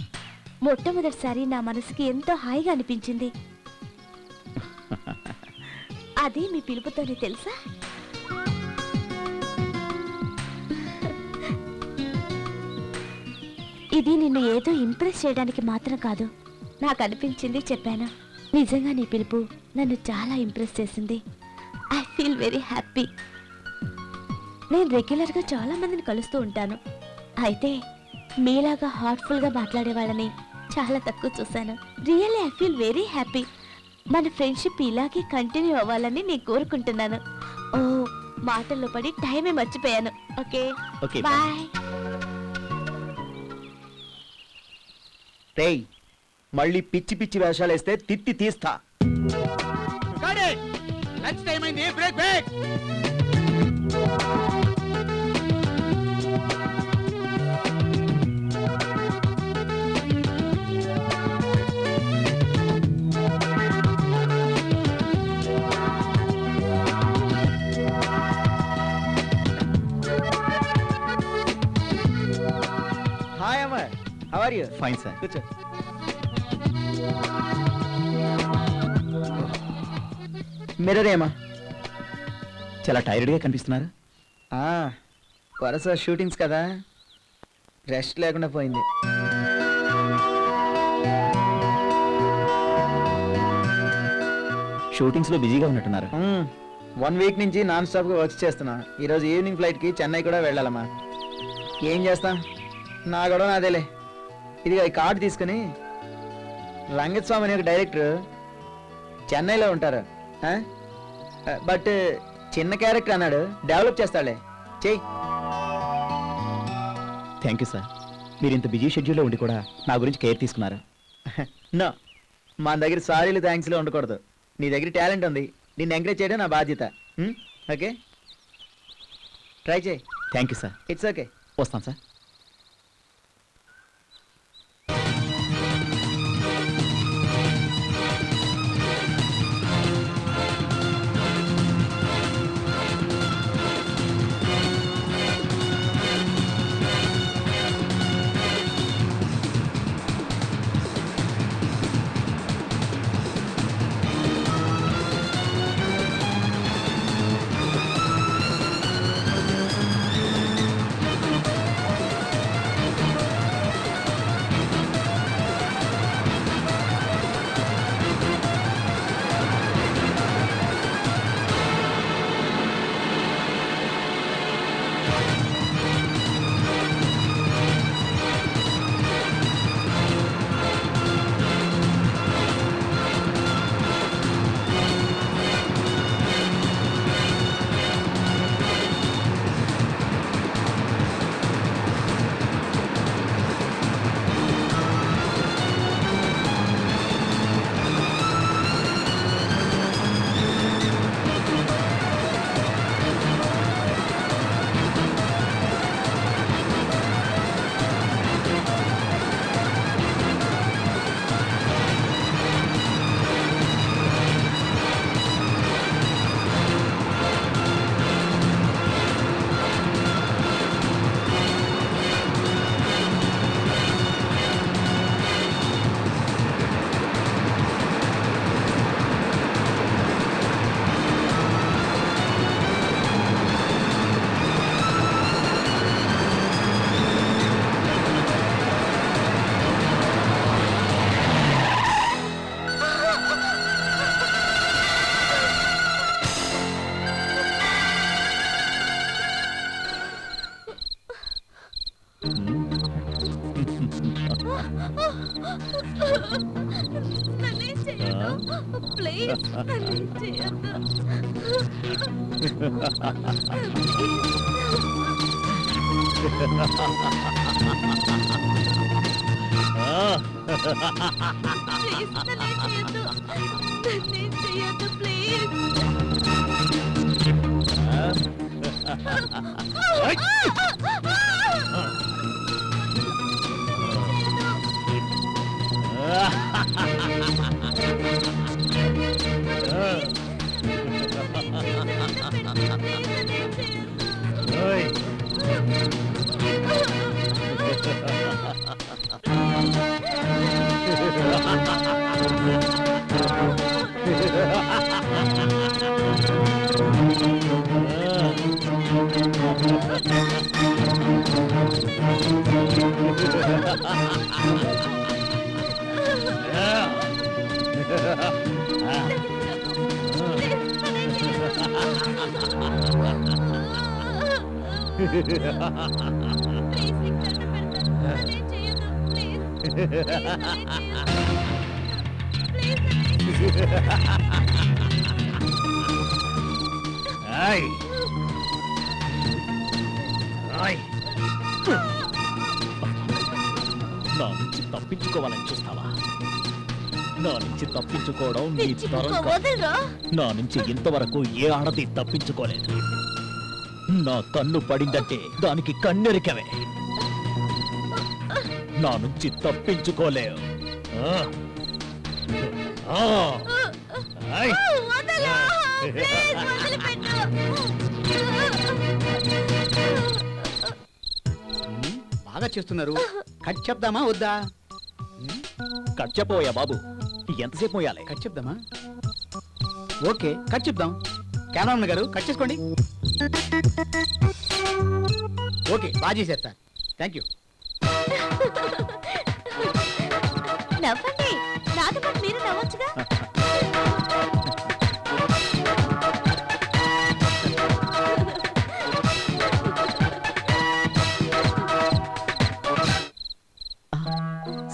మొట్టమొదటిసారి నా మనసుకి ఎంతో హాయిగా అనిపించింది. అది మీ పిలుపుతోనే తెలుసా? ఇది నిన్ను ఏదో ఇంప్రెస్ చేయడానికి మాత్రం కాదు, నాకు అనిపించింది చెప్పాను. నిజంగా నీ పిలుపు నన్ను చాలా ఇంప్రెస్ చేసింది. I feel very happy. నేను రెగ్యులర్గా చాలా మందిని కలుస్తూ ఉంటాను, అయితే మీలాగా హార్ట్ఫుల్గా మాట్లాడే వాళ్ళని చాలా తక్కువ చూశాను. Really I feel very happy. మన ఫ్రెండ్షిప్ ఇలాగే కంటిన్యూ అవ్వాలని నేను కోరుకుంటున్నాను. ఓ మాటల్లో పడి టైమే మర్చిపోయాను. Okay okay bye. రేయ్ మళ్ళీ పిచ్చి పిచ్చి వేషాలు వేస్తే తిత్తి తీస్తా. లంచ్ టైం అయింది, break break. Hi Amar, how are you? Fine sir కూర్చో. మిర్రర్ ఏమా? చాలా టైర్డ్గా కనిపిస్తున్నారు వరుస షూటింగ్స్ కదా, రెస్ట్ లేకుండా పోయింది. షూటింగ్స్లో బిజీగా ఉన్నట్టున్నారు 1 వీక్ నుంచి నాన్ స్టాప్గా వర్క్ చేస్తున్నా. ఈరోజు ఈవినింగ్ ఫ్లైట్కి చెన్నై కూడా వెళ్ళాలమ్మా. ఏం చేస్తాం, నా గొడవ నాదేలే. ఇదిగా ఈ కార్డు తీసుకుని రంగస్వామి అనే ఒక డైరెక్టర్ చెన్నైలో ఉంటారు, బట్ చిన్న క్యారెక్టర్ అన్నాడు, డెవలప్ చేస్తాడులే, చెయ్యి. థ్యాంక్ యూ సార్ మీరు ఇంత బిజీ షెడ్యూల్లో ఉండి కూడా నా గురించి కేర్ తీసుకున్నారు నో, మన దగ్గర సారీలు థ్యాంక్స్లో ఉండకూడదు. నీ దగ్గర టాలెంట్ ఉంది, నిన్ను ఎంకరేజ్ చేయడం నా బాధ్యత. ఓకే, ట్రై చేయి. Thank you sir it's okay. వస్తాను సార్ ప్లీజ్ నన్ను ఏం చేయొద్దు. ప్లీజ్ నన్ను ఏం చేయొద్దు. నన్ను ఏం చేయొద్దు ప్లీజ్. నా నుంచి తప్పించుకోవాలని చూస్తావా? నా నుంచి తప్పించుకోవడం నీ తరం కాదు. వదలరా. నా నుంచి ఇంతవరకు ఏ ఆడది తప్పించుకోలేదు. నా కన్ను పడిందంటే దానికి కన్నెరికవే. నా నుంచి తప్పించుకోలేవు. ఆ? ఆ. ఆయ్. వదలరా. ప్లీజ్ వదిలిపెట్టు. బాగా చేస్తున్నారు. కట్ చెప్దామా వద్దా? కట్ చెప్పబోయా బాబు, ఎంతసేపు మోయాలి? కట్ చెప్దామా? ఓకే కట్ చెప్దాం. కెమెరామన్ గారు కట్ చేసుకోండి. ఓకే బాగా చేశారు సార్. Thank you. నవ్వండి. నాతో పాటు మీరు నవ్వొచ్చుగా.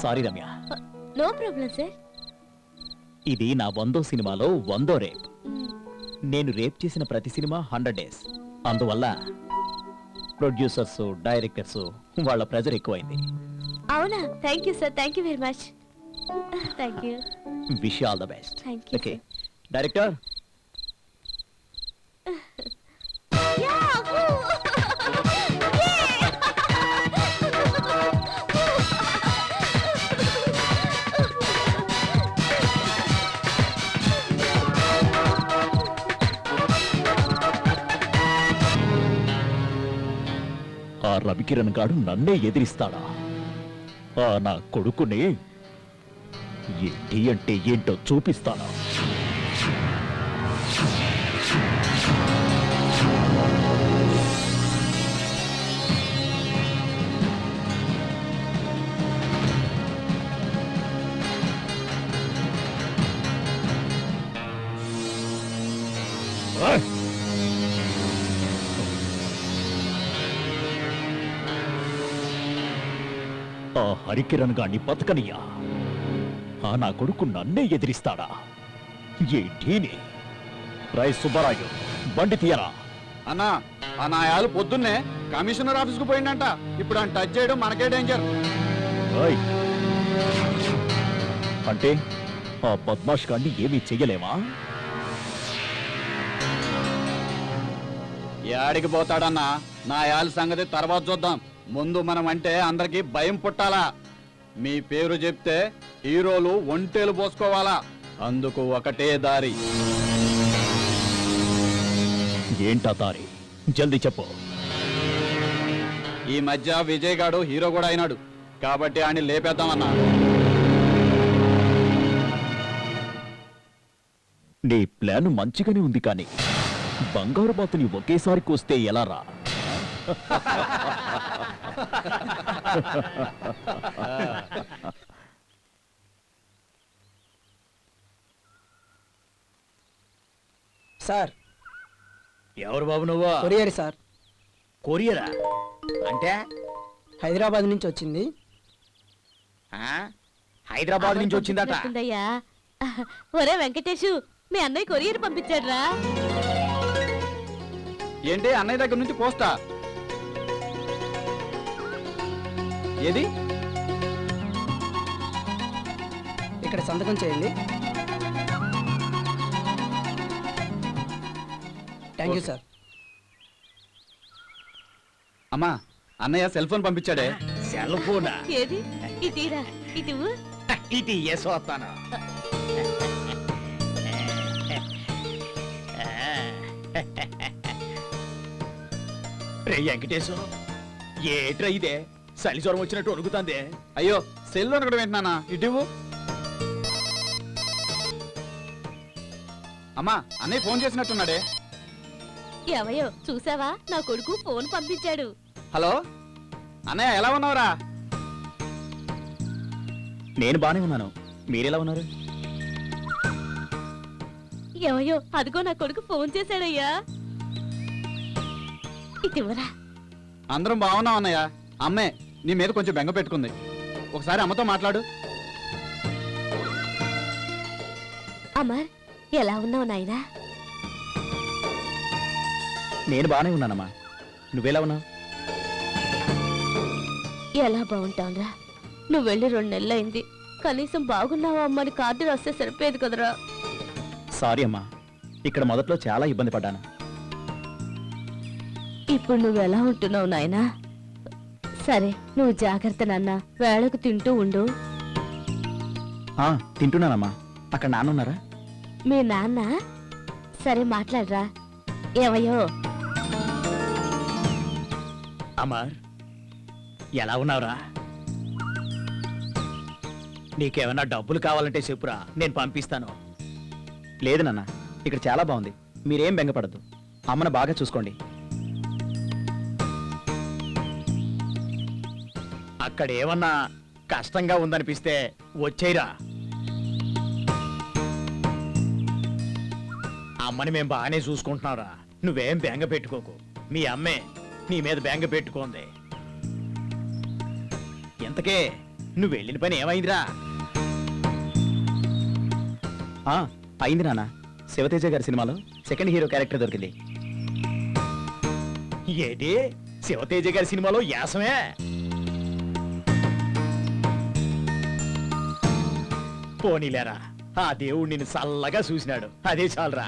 Sorry Ramya, no problem sir. ఇది నా 100వ సినిమాలో 100వ రేప్. నేను రేప్ చేసిన ప్రతి సినిమా 100 డేస్. అందువల్ల ప్రొడ్యూసర్స్, డైరెక్టర్స్ వాళ్ళ ప్రెజర్ ఎక్కువైంది. అవునా? Thank you sir. Thank you very much. Thank you. Wish all the best. Thank you, okay director. ఆ రవికిరణ్ గాడు నన్నే ఎదిరిస్తాడా? ఆ నా కొడుకుని ఏంటి అంటే ఏంటో చూపిస్తానా? ఆ హరికిరణ్ గాన్ని బతకనియా? ఆ నా కొడుకు నన్నే ఎదిరిస్తాడా? ఏంటి? రాయ్ సుబ్బరాయు, బండి తీయరా. అన్నా ఆ నాయాలు పొద్దున్నే కమిషనర్ ఆఫీస్కు పోయిందంట. ఇప్పుడు ఆయన టచ్ చేయడం మనకే డేంజర్. ఏయ్! అంటే ఆ బద్మాష్ గాన్ని ఏమీ చెయ్యలేమా? ఏడికి పోతాడన్నా? నాయాల సంగతి తర్వాత చూద్దాం. ముందు మనం అంటే అందరికి భయం పుట్టాలా. మీ పేరు చెప్తే హీరోలు ఒంటేలు పోసుకోవాలా. అందుకు ఒకటే దారి. ఏంటా దారి? జల్దీ చెప్పు. ఈ మధ్య విజయ్ గాడు హీరో కూడా అయినాడు కాబట్టి ఆయన లేపేద్దామన్నా. నీ ప్లాన్ మంచిగానే ఉంది, కానీ బంగారు బాతుని ఒకేసారి కోస్తే ఎలా రా? సార్, ఎవరు బాబు నువ్వు? Courier sir. కొరియరా? అంటే హైదరాబాద్ నుంచి వచ్చింది. హైదరాబాద్ నుంచి వచ్చిందట. వస్తుందయ్యా. ఒరే వెంకటేషు మీ అన్నయ్య కొరియర్ పంపించాడురా. ఏంటి అన్నయ్య దగ్గర నుంచి పోస్టా? ఏది? ఇక్కడ సంతకం చేయండి. Thank you sir. అమ్మా, అన్నయ్య సెల్ ఫోన్ పంపించాడే. సెల్ ఫోనా? ఏది ఇటీరా ఇటు. ఇటు వేసొస్తాను. రే వెంకటేశు, ఏట్రా ఇదే చలి జ్వరం వచ్చినట్టు వణుకుతాందే. అయ్యో, సెల్ అనకడం ఏంటన్నా? ఇటు అమ్మా, అన్నయ్య ఫోన్ చేసినట్టున్నాడే. ఎవయో చూసావా, నా కొడుకు ఫోన్ పంపించాడు. హలో అన్నయ్య, ఎలా ఉన్నావురా? నేను బానే ఉన్నాను, మీరెలా ఉన్నారు? ఎవయో అదిగో నా కొడుకు ఫోన్ చేశాడయ్యా. ఇటువరా. అందరం బాగున్నాం అన్నయ్య. అమ్మే నీ మీద కొంచెం బెంగ పెట్టుకుంది. ఒకసారి అమ్మతో మాట్లాడు. అమర్ ఎలా ఉన్నావు నాయనా? నేను బానే ఉన్నానమ్మా, నువ్వెలా ఉన్నావు? ఎలా బాగుంటావురా, నువ్వు వెళ్ళి 2 నెలలైంది. కనీసం బాగున్నావా అమ్మని కార్డు రాస్తే సరిపోయేది కదరా. సారీ అమ్మా, ఇక్కడ మొదట్లో చాలా ఇబ్బంది పడ్డాను. ఇప్పుడు నువ్వు ఎలా ఉంటున్నావు నాయనా? సరే నువ్వు జాగ్రత్త నాన్న, వేళకు తింటూ ఉండు. తింటున్నానమ్మా. అక్కడ నాన్న ఉన్నారా? మీ నాన్న సరే మాట్లాడరా. ఏమయ్యో అమర్, ఎలా ఉన్నావురా? నీకేమైనా డబ్బులు కావాలంటే చెప్పురా, నేను పంపిస్తాను. లేదు నాన్న, ఇక్కడ చాలా బాగుంది, మీరేం బెంగపడద్దు. అమ్మను బాగా చూసుకోండి. అక్కడ ఏమన్నా కష్టంగా ఉందనిపిస్తే వచ్చేయరా. అమ్మని మేం బాగానే చూసుకుంటున్నావురా, నువ్వేం బెంగ పెట్టుకోకు. మీ అమ్మే నీ మీద బెంగ పెట్టుకోంది. ఎంతకే నువ్వు వెళ్ళిన పని ఏమైందిరా? అయింది నాన్న, శివతేజ గారి సినిమాలో సెకండ్ హీరో క్యారెక్టర్ దొరికింది. ఏంటి, శివతేజ గారి సినిమాలో యాసమే? పోనీలేరా, ఆ దేవుడు నిన్ను చల్లగా చూసినాడు, అదే చాలరా.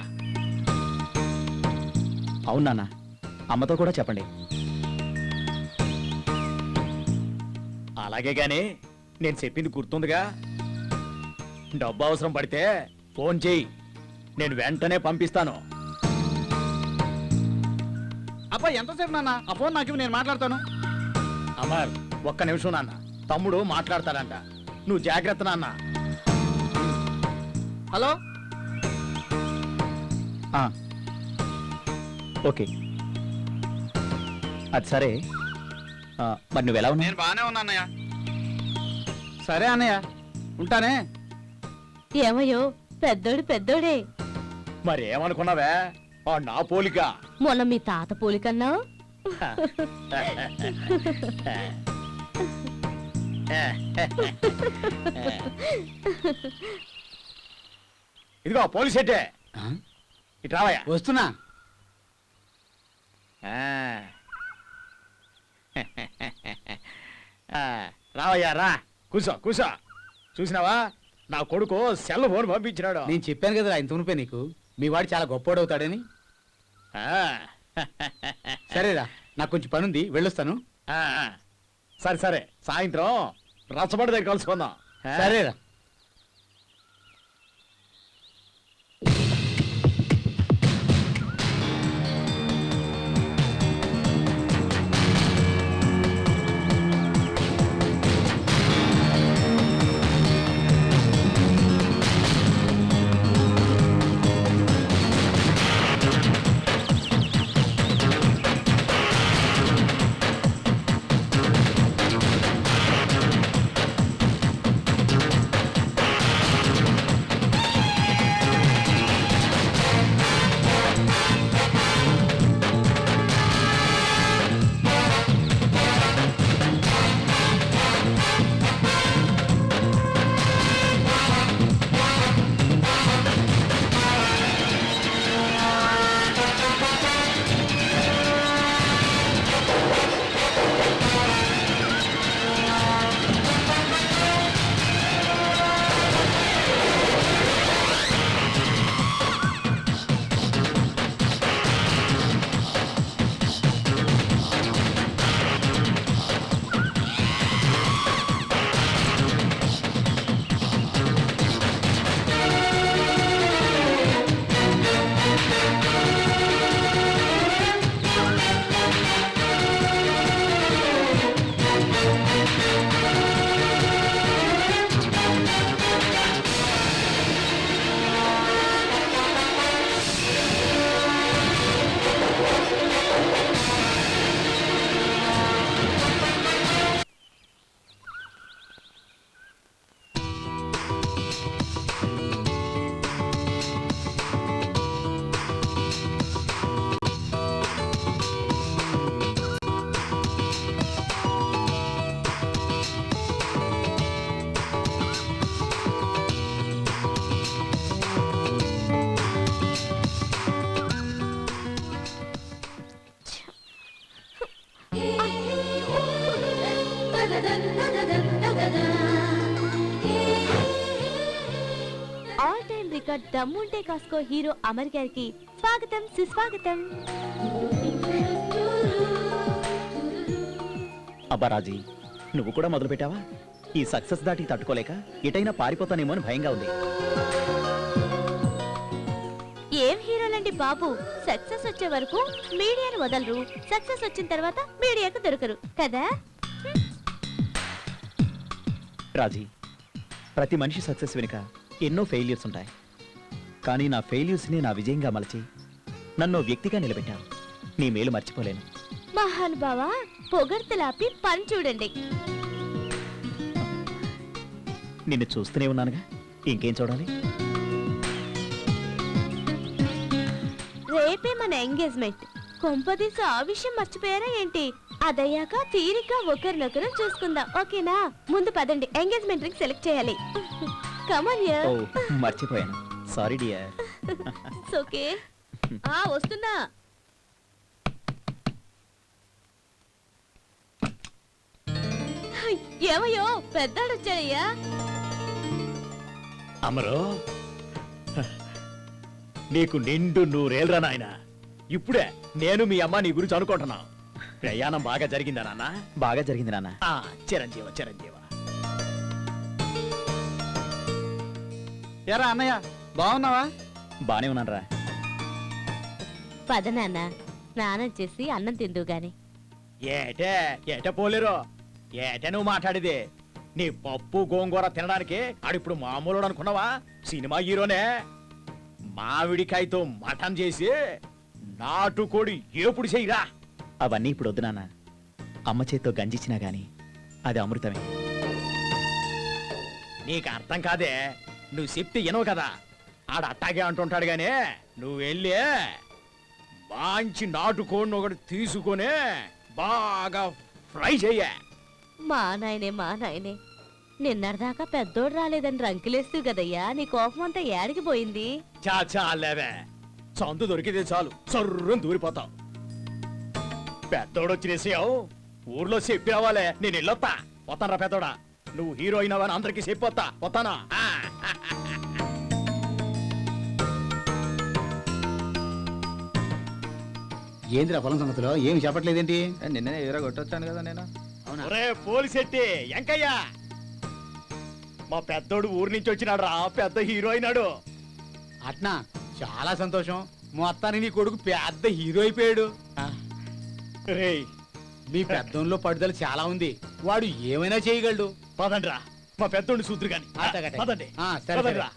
అవును నాన్న, అమ్మతో కూడా చెప్పండి. అలాగే గాని నేను చెప్పింది గుర్తుందిగా. డబ్బు అవసరం పడితే ఫోన్ చేయి, నేను వెంటనే పంపిస్తాను. అబ్బా, ఎంతసేపు నాన్న? ఆ ఫోన్ నాకు ఇవ్వు, నేను మాట్లాడతాను. అమర్, ఒక్క నిమిషం నాన్న, తమ్ముడు మాట్లాడతాడంట, నువ్వు జాగ్రత్త నాన్న. హలో. ఓకే, అది సరే. మరి నువ్వు ఎలా ఉన్నావు? నేను బాగానే ఉన్నా అన్నయ్య. సరే అన్నయ్య, ఉంటానే. ఏమయ్యో పెద్దోడు పెద్దోడే. మరి ఏమనుకున్నావే, నా పోలిక. మొన్న మీ తాత పోలికన్నావు. ఇదిగో పోలీస్ అంటే ఇటు రావయ్యా. వస్తున్నా. రావయ్యా, రా, కూసో కూసో. చూసినావా, నా కొడుకు సెల్ ఫోన్ పంపించినాడు. నేను చెప్పాను కదరా ఇంత మునిపే నీకు, మీ వాడు చాలా గొప్పోడు అవుతాడని. సరేరా, నాకు కొంచెం పనుంది, వెళ్ళొస్తాను. సరే సరే, సాయంత్రం రచ్చబడి దగ్గర కలుసుకుందాం. సరేరా. ఇక దమ్ముంటే కాసుకో హీరో అమర్ గారికి స్వాగతం సుస్వాగతం. అబ్బా రాజీ, నువ్వు కూడా మొదలు పెట్టావా? ఈ సక్సెస్ దాటి తట్టుకోలేక ఎటైనా పారిపోతానేమో అని భయంగా ఉంది. ఏం హీరోలండి బాబు, సక్సెస్ వచ్చే వరకు మీడియాను వదలరు, సక్సెస్ వచ్చిన తర్వాత మీడియాకు దొరకరు కదా. రాజీ, ప్రతి మనిషి సక్సెస్ వెనుక ఎన్నో ఫెయిల్యూర్స్ ఉంటాయి. కానీ నా ఫెయిల్యూర్స్ని నా విజయంగా మలచి నన్ను వ్యక్తిగా నిలబెట్టాను. నీ మేలు మర్చిపోలేను. మహానుభావా, పొగడ్తలాపి పని చూడండి. నిన్ను చూస్తూనే ఉన్నానుగా, ఇంకేం చూడాలి? రేపే మన ఎంగేజ్మెంట్. కొంపదీసి ఆ విషయం మర్చిపోయారా ఏంటి? అదయ్యాక తీరిగ్గా ఒకరినొకరు చూసుకుందాం, ఓకేనా? ముందు పదండి, ఎంగేజ్మెంట్ రింగ్ సెలెక్ట్ చేయాలి. కమాన్ ఓ, మర్చిపోయాను. Sorry dear. ఓకే. వస్తున్నా. ఏమయ్యో, పెద్దాడొచ్చాడయ్యా. అమరు, నీకు నిండు నూరేళ్ళరా నాయన. ఇప్పుడే నేను మీ అమ్మ నీ గురించి అనుకుంటున్నా. ప్రయాణం బాగా జరిగిందా నాన్న? బాగా జరిగింది నాన్న. చిరంజీవ చిరంజీవ. ఎరా అన్నయ్య, బాగున్నావా? బానే ఉన్నానరా. పద నాన్న, స్నానం చేసి అన్నం తిందు గాని. ఏటే ఏటే పోలేరు, ఏటే నువ్వు మాట్లాడేది? నీ పప్పు గోంగూర తినడానికి ఆడిప్పుడు మామూలు అనుకున్నావా? సినిమా హీరోనే. మామిడికాయతో మటన్ చేసి నాటుకోడి ఏపుడు చెయ్యిరా. అవన్నీ ఇప్పుడు వద్దు నాన్న. అమ్మ చేత్తో గంజిచ్చినా గాని అది అమృతమే. నీకు అర్థం కాదే, నువ్వు చెప్తే వినవు కదా. ఆడ అట్టాగే అంటుంటాడు గానీ నువ్వు వెళ్ళి మంచి నాటుకోడిని ఒకటి తీసుకొని బాగా ఫ్రై చెయ్య. మా నాయనే, నిన్నటిదాకా పెద్దోడు రాలేదని రంకిలేస్తూ కదయ్యా, నీ కోపం అంతా ఏడికి పోయింది? చాలేవే, సందు దొరికితే చాలు సర్రం దూరిపోతావు. పెద్దోడు వచ్చి విషయం ఊర్లో చెప్పి రావాలే. నేను వెళ్ళొత్తా. వస్తానరా పెద్దోడా, నువ్వు హీరో అయినావని అందరికి చెప్పొత్తా. వస్తానా? ఏంద్రా పొలం సంగతిలో ఏమి చెప్పట్లేదేంటి? నిన్నే ఎదురా కొట్టొచ్చాను కదా నేను. ఒరే పోలీసెట్టి ఎంకయ్య, మా పెద్దోడు ఊరు నుంచి వచ్చినాడు రా, పెద్ద హీరో అయినాడు. అట్నా, చాలా సంతోషం. మొత్తానికి నీ కొడుకు పెద్ద హీరో అయిపోయాడు. రేయ్, మీ పెద్దంలో పట్టుదల చాలా ఉంది. వాడు ఏమైనా చేయగలడు. పదండ్రా, మా పెద్దోడిని సూత్రు గాని. అట్టగట్టే. పదండి. సరే, సరే. పదండ్రా.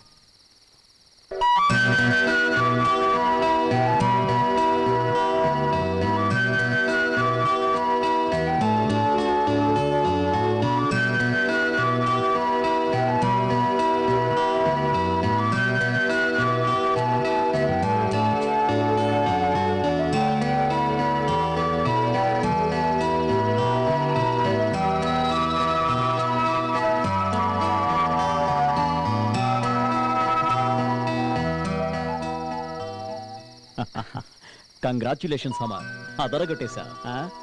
కంగ్రాచులేషన్స్ అమర్, అదరగొట్టేశా.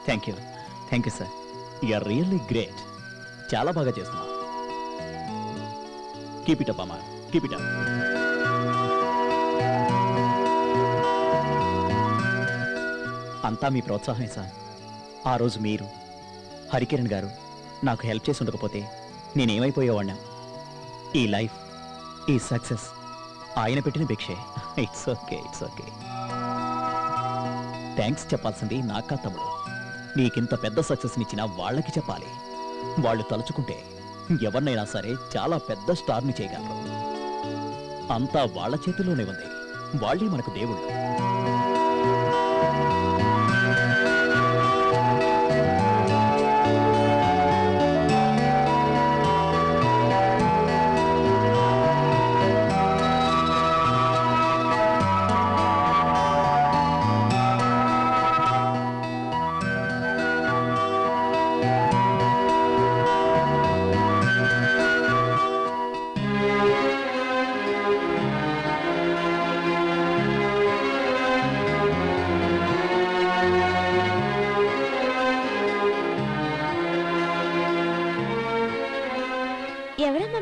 Thank you sir. You're really great. చాలా బాగా చేస్తున్నా. Keep it up Amar, keep it up. అంతా మీ ప్రోత్సాహమే సార్. ఆ రోజు మీరు, హరికిరణ్ గారు నాకు హెల్ప్ చేసి ఉండకపోతే నేనేమైపోయేవాడినా? ఈ లైఫ్, ఈ సక్సెస్ ఆయన పెట్టిన భిక్షే. It's okay, it's okay. Thanks చెప్పాల్సింది నాకా తమ్ముడు. నీకింత పెద్ద సక్సెస్ నిచ్చిన వాళ్ళకి చెప్పాలి. వాళ్ళు తలుచుకుంటే ఎవరినైనా సరే చాలా పెద్ద స్టార్ని చేయగలరు. అంతా వాళ్ళ చేతుల్లోనే ఉంది. వాళ్ళే మనకు దేవుళ్ళు.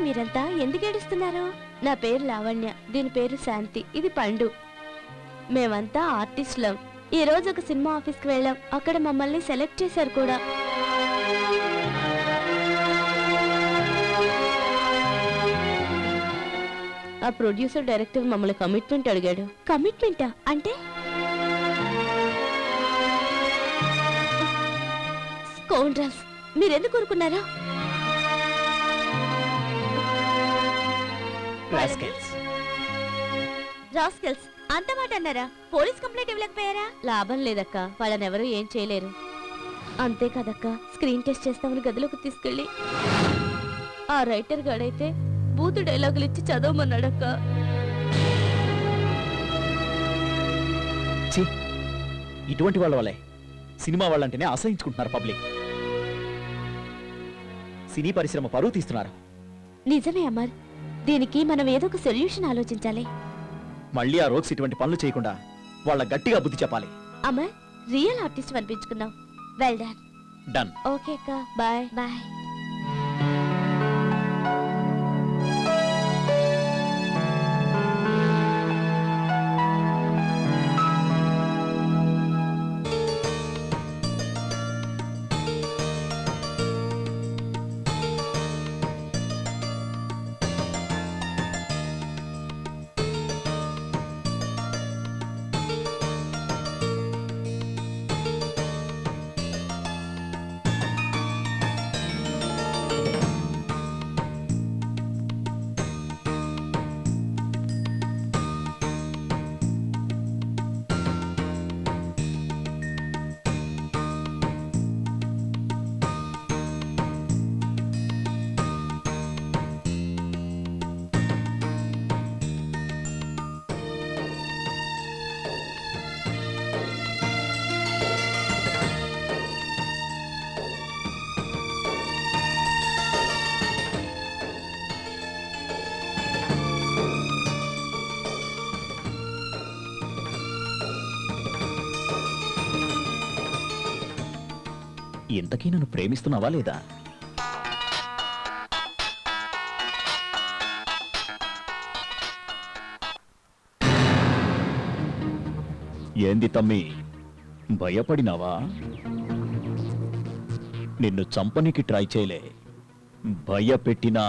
మీరంతా ఎందుకు ఏడుస్తున్నారు? నా పేరు లావణ్య, దీని పేరు శాంతి, ఇది పండు. మేమంతా ఆర్టిస్టులం. ఈ రోజు ఒక సినిమా ఆఫీస్కి వెళ్ళాం, అక్కడ మమ్మల్ని సెలెక్ట్ చేశారు కూడా. ఆ ప్రొడ్యూసర్ డైరెక్టర్ మమ్మల్ని కమిట్మెంట్ అడిగాడు. కమిట్మెంటా అంటే? స్కౌండ్రల్స్, మీరెందుకు ఊరుకున్నారా? రాస్కెల్స్ అంత మాట అన్నారా? పోలీస్ కంప్లైంట్ ఇవ్వలేకపోయారా? లాభం లేదక్క, వాళ్ళనెవరూ ఏం చేయలేరు. అంతే కదక్క, స్క్రీన్ టెస్ట్ చేస్తామని గదిలోకి తీసుకెళ్ళి ఆ రైటర్ గాడైతే బూతు డైలాగులు ఇచ్చి చదవమన్నాడక్క. ఛీ, ఇటువంటి వాళ్ళ వల్లే సినిమా వాళ్ళంటేనే అసహించుకుంటున్నారు పబ్లిక్. సినీ పరిశ్రమ పరువు తీస్తున్నారు. నిజమే అమర్, దీనికి మనం ఏదో ఒక సొల్యూషన్ ఆలోచించాలి. మళ్ళీ ఆ రోగ్స్ ఇటువంటి పనులు చేయకుండా వాళ్ళ గట్టిగా బుద్ధి చెప్పాలి. అమర్, రియల్ ఆర్టిస్ట్ అనిపించుకున్నాం. Well done. డన్. ఓకే అక్క, బాయ్ బాయ్. ఇంతకీ నన్ను ప్రేమిస్తున్నావా లేదా? ఏంది తమ్మి, భయపడినావా? నిన్ను చంపనికి ట్రై చేయలే, భయపెట్టినా.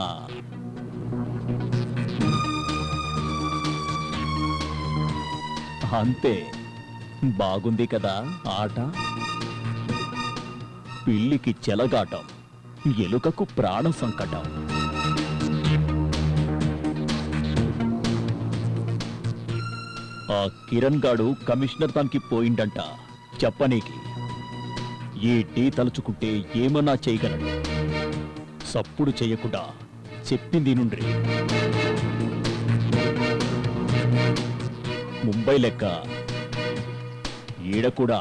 అంతే. బాగుంది కదా ఆట? పిల్లికి చెలగాటం, ఎలుకకు ప్రాణ సంకటం. ఆ కిరణ్ గాడు కమిషనర్ దానికి పోయిండంట చెప్పనీకి. ఈ టీ తలుచుకుంటే ఏమన్నా చేయగలడు. సప్పుడు చేయకుండా చెప్పింది నుండి. ముంబై లెక్క ఈడ కూడా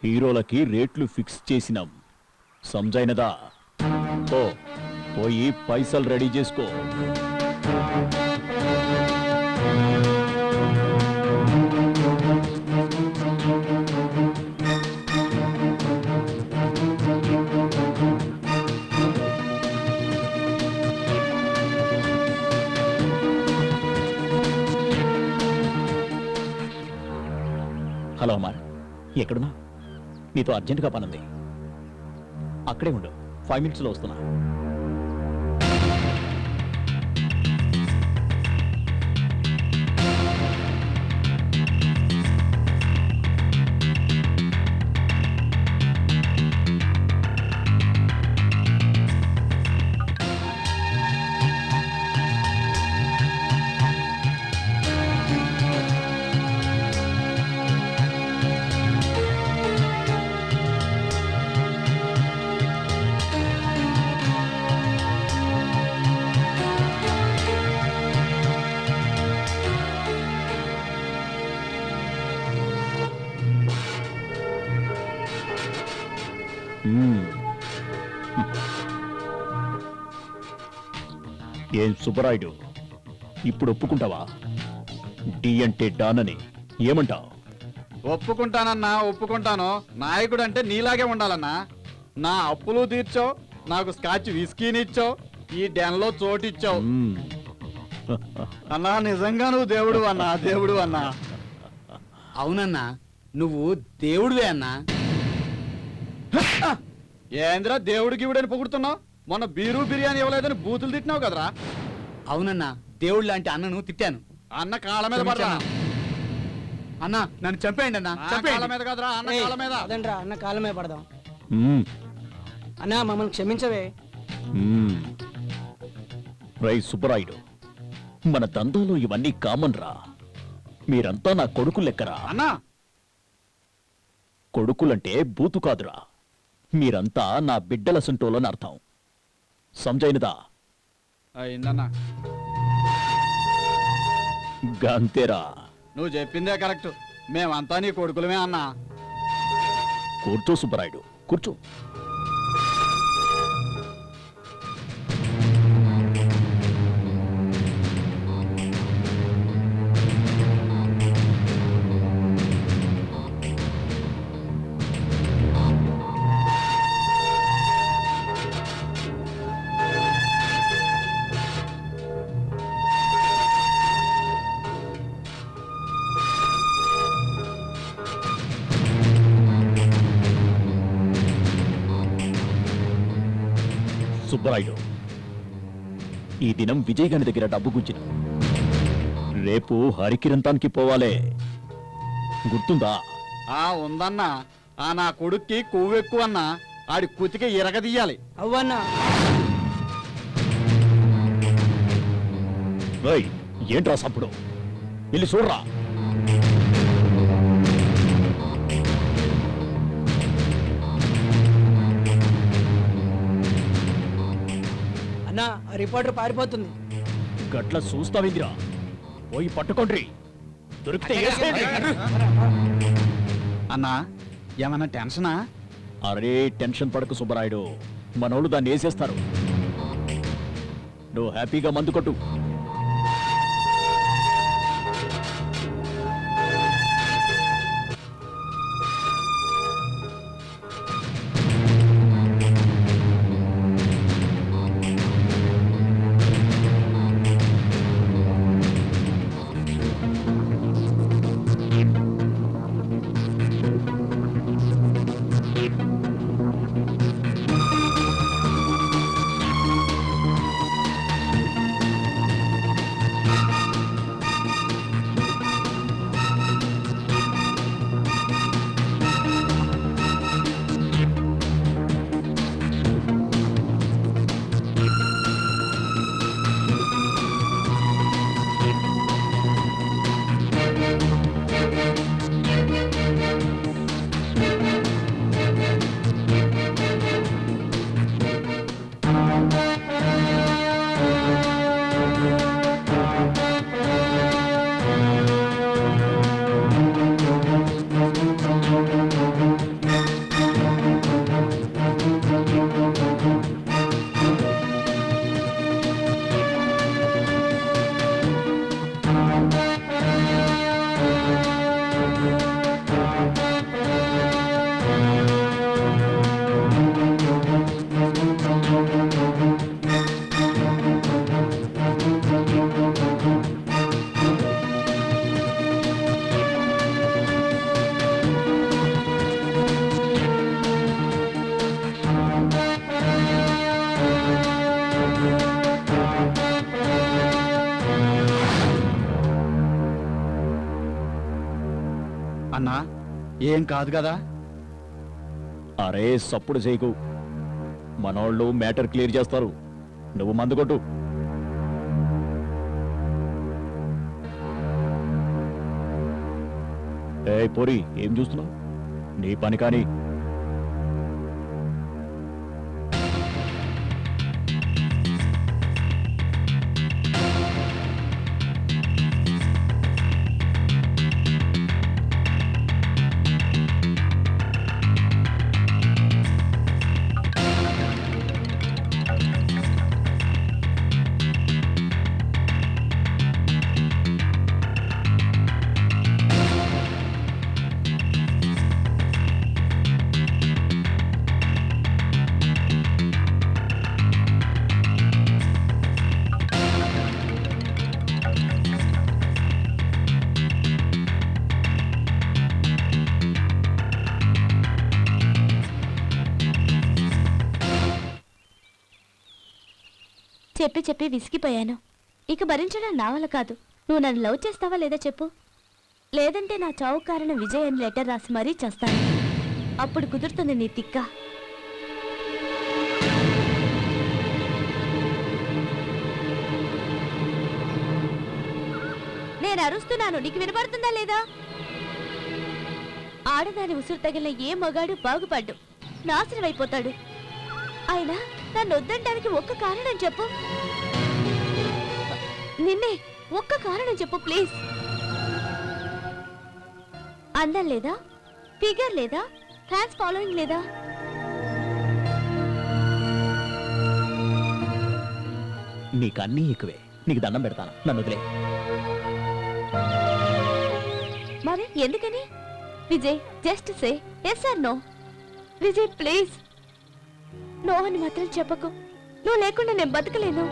హీరోలకి రేట్లు ఫిక్స్ చేసినాం. సంజైనదా? ఓ పోయి పైసలు రెడీ చేసుకో. హలో అమర్, ఎక్కడున్నా? నీతో అర్జెంటుగా పనుంది. అక్కడే ఉండు, 5 minutesలో వస్తున్నా. ఏం సుబ్బరాయుడు, ఇప్పుడు ఒప్పుకుంటావా? డి అంటే డాన్ అని ఏమంటావు? ఒప్పుకుంటానన్నా, ఒప్పుకుంటాను. నాయకుడు అంటే నీలాగే ఉండాలన్నా. నా అప్పులు తీర్చో, నాకు స్కాచ్ విస్కీనిచ్చో, ఈ డెన్లో చోటిచ్చావు మ్మ్. అన్నా నిజంగా నువ్వు దేవుడు అన్నా దేవుడు అన్నా అవునన్నా నువ్వు దేవుడివే అన్నా. ఏంద్రా దేవుడికి ఇవిడని పొగుడుతున్నావు? మొన్న బీరు బిర్యానీ ఇవ్వలేదని బూతులు తిట్టినావు కదరా. అవునన్నా దేవుడు లాంటి అన్నను తిట్టాను. అన్న కాళ్ళ మీద పడరా. అన్నా నన్ను చంపేయండి అన్నా, నా కాళ్ళ చంపేయండి. మీద కదరా, అన్న ఏయ్, కాళ్ళ మీద. అదండ్రా అన్న కాళ్ళ మీద పడదాం. మ్మ్. అన్న మమ్మల్ని క్షమించవే. మ్మ్. రై సుబ్బరాయుడు, మన దందాలో ఇవన్నీ కామన్ రా. మీరంతా నా కొడుకు లెక్కరా. అన్నా కొడుకులంటే బూతు కాదురా. మీరంతా నా బిడ్డల సుంటోలని అర్థం. సంజైనదా అయిందన్నా, గంతేరా. నువ్వు చెప్పిందే కరెక్ట్. మేమంతా నీ కొడుకులమే అన్నా. కూర్చో సుబ్బరాయుడు, కూర్చో. సుబ్బరాయుడు, ఈ దినం విజయ్ గారి దగ్గర డబ్బు గుంచిన. రేపు హరికిరంతానికి పోవాలే, గుర్తుందా? ఉందన్నా. నా కొడుక్కి కొవ్వెక్కువ అన్నా. ఆడి కుతికి ఇరగదీయాలి. అవ్వన్నా రేయ్, ఏంట్రా సప్పుడు? వెళ్ళి చూడరా. అన్న ఆ రిపోర్టర్ పారిపోతుంది. గట్ల చూస్తావిందిరా. పోయి పట్టుకోండి. దొరికితే వేసేయండి. అన్నా ఏమన్నా టెన్షనా? అరే టెన్షన్ పడకు సుబ్బరాయుడు, మనోళ్ళు దాన్ని వేసేస్తారు. నువ్వు హ్యాపీగా మందు కొట్టు. అన్నా ఏం కాదు కదా. అరే సప్పుడు చేయకు, మనోళ్ళు మ్యాటర్ క్లియర్ చేస్తారు. నువ్వు మందు కొట్టు. ఏ పోరి, ఏం చూస్తున్నావు? నీ పని కానీ. చెప్పి చెప్పి విసిగిపోయాను. ఇక భరించడం నా వల్ల కాదు. నువ్వు నన్ను లవ్ చేస్తావా లేదా చెప్పు. లేదంటే నా చావు కారణం విజయ్ అని లెటర్ రాసి మరీ చేస్తాను. అప్పుడు కుదురుతుంది నీ తిక్క. నేను అరుస్తున్నాను, నీకు వినపడుతుందా లేదా? ఆడదాని ఉసురు తగిలిన ఏ మగాడు బాగుపడ్డు, నాశనం అయిపోతాడు. అయినా నన్ను వద్దంటానికి ఒక్క కారణం చెప్పు. నిన్నే ఒక్క కారణం చెప్పు ప్లీజ్. అందం లేదా, ఫిగర్ లేదా, ఫ్యాన్స్ ఫాలోయింగ్ లేదా? నీకన్నీ ఎక్కువే. నీకు దండం పెడతాను, నన్ను వదిలే. మరి ఎందుకని? Vijay just say yes or no. Vijay please, no అని మాత్రం చెప్పకు. నువ్వు లేకుండా నేను బతకలేను.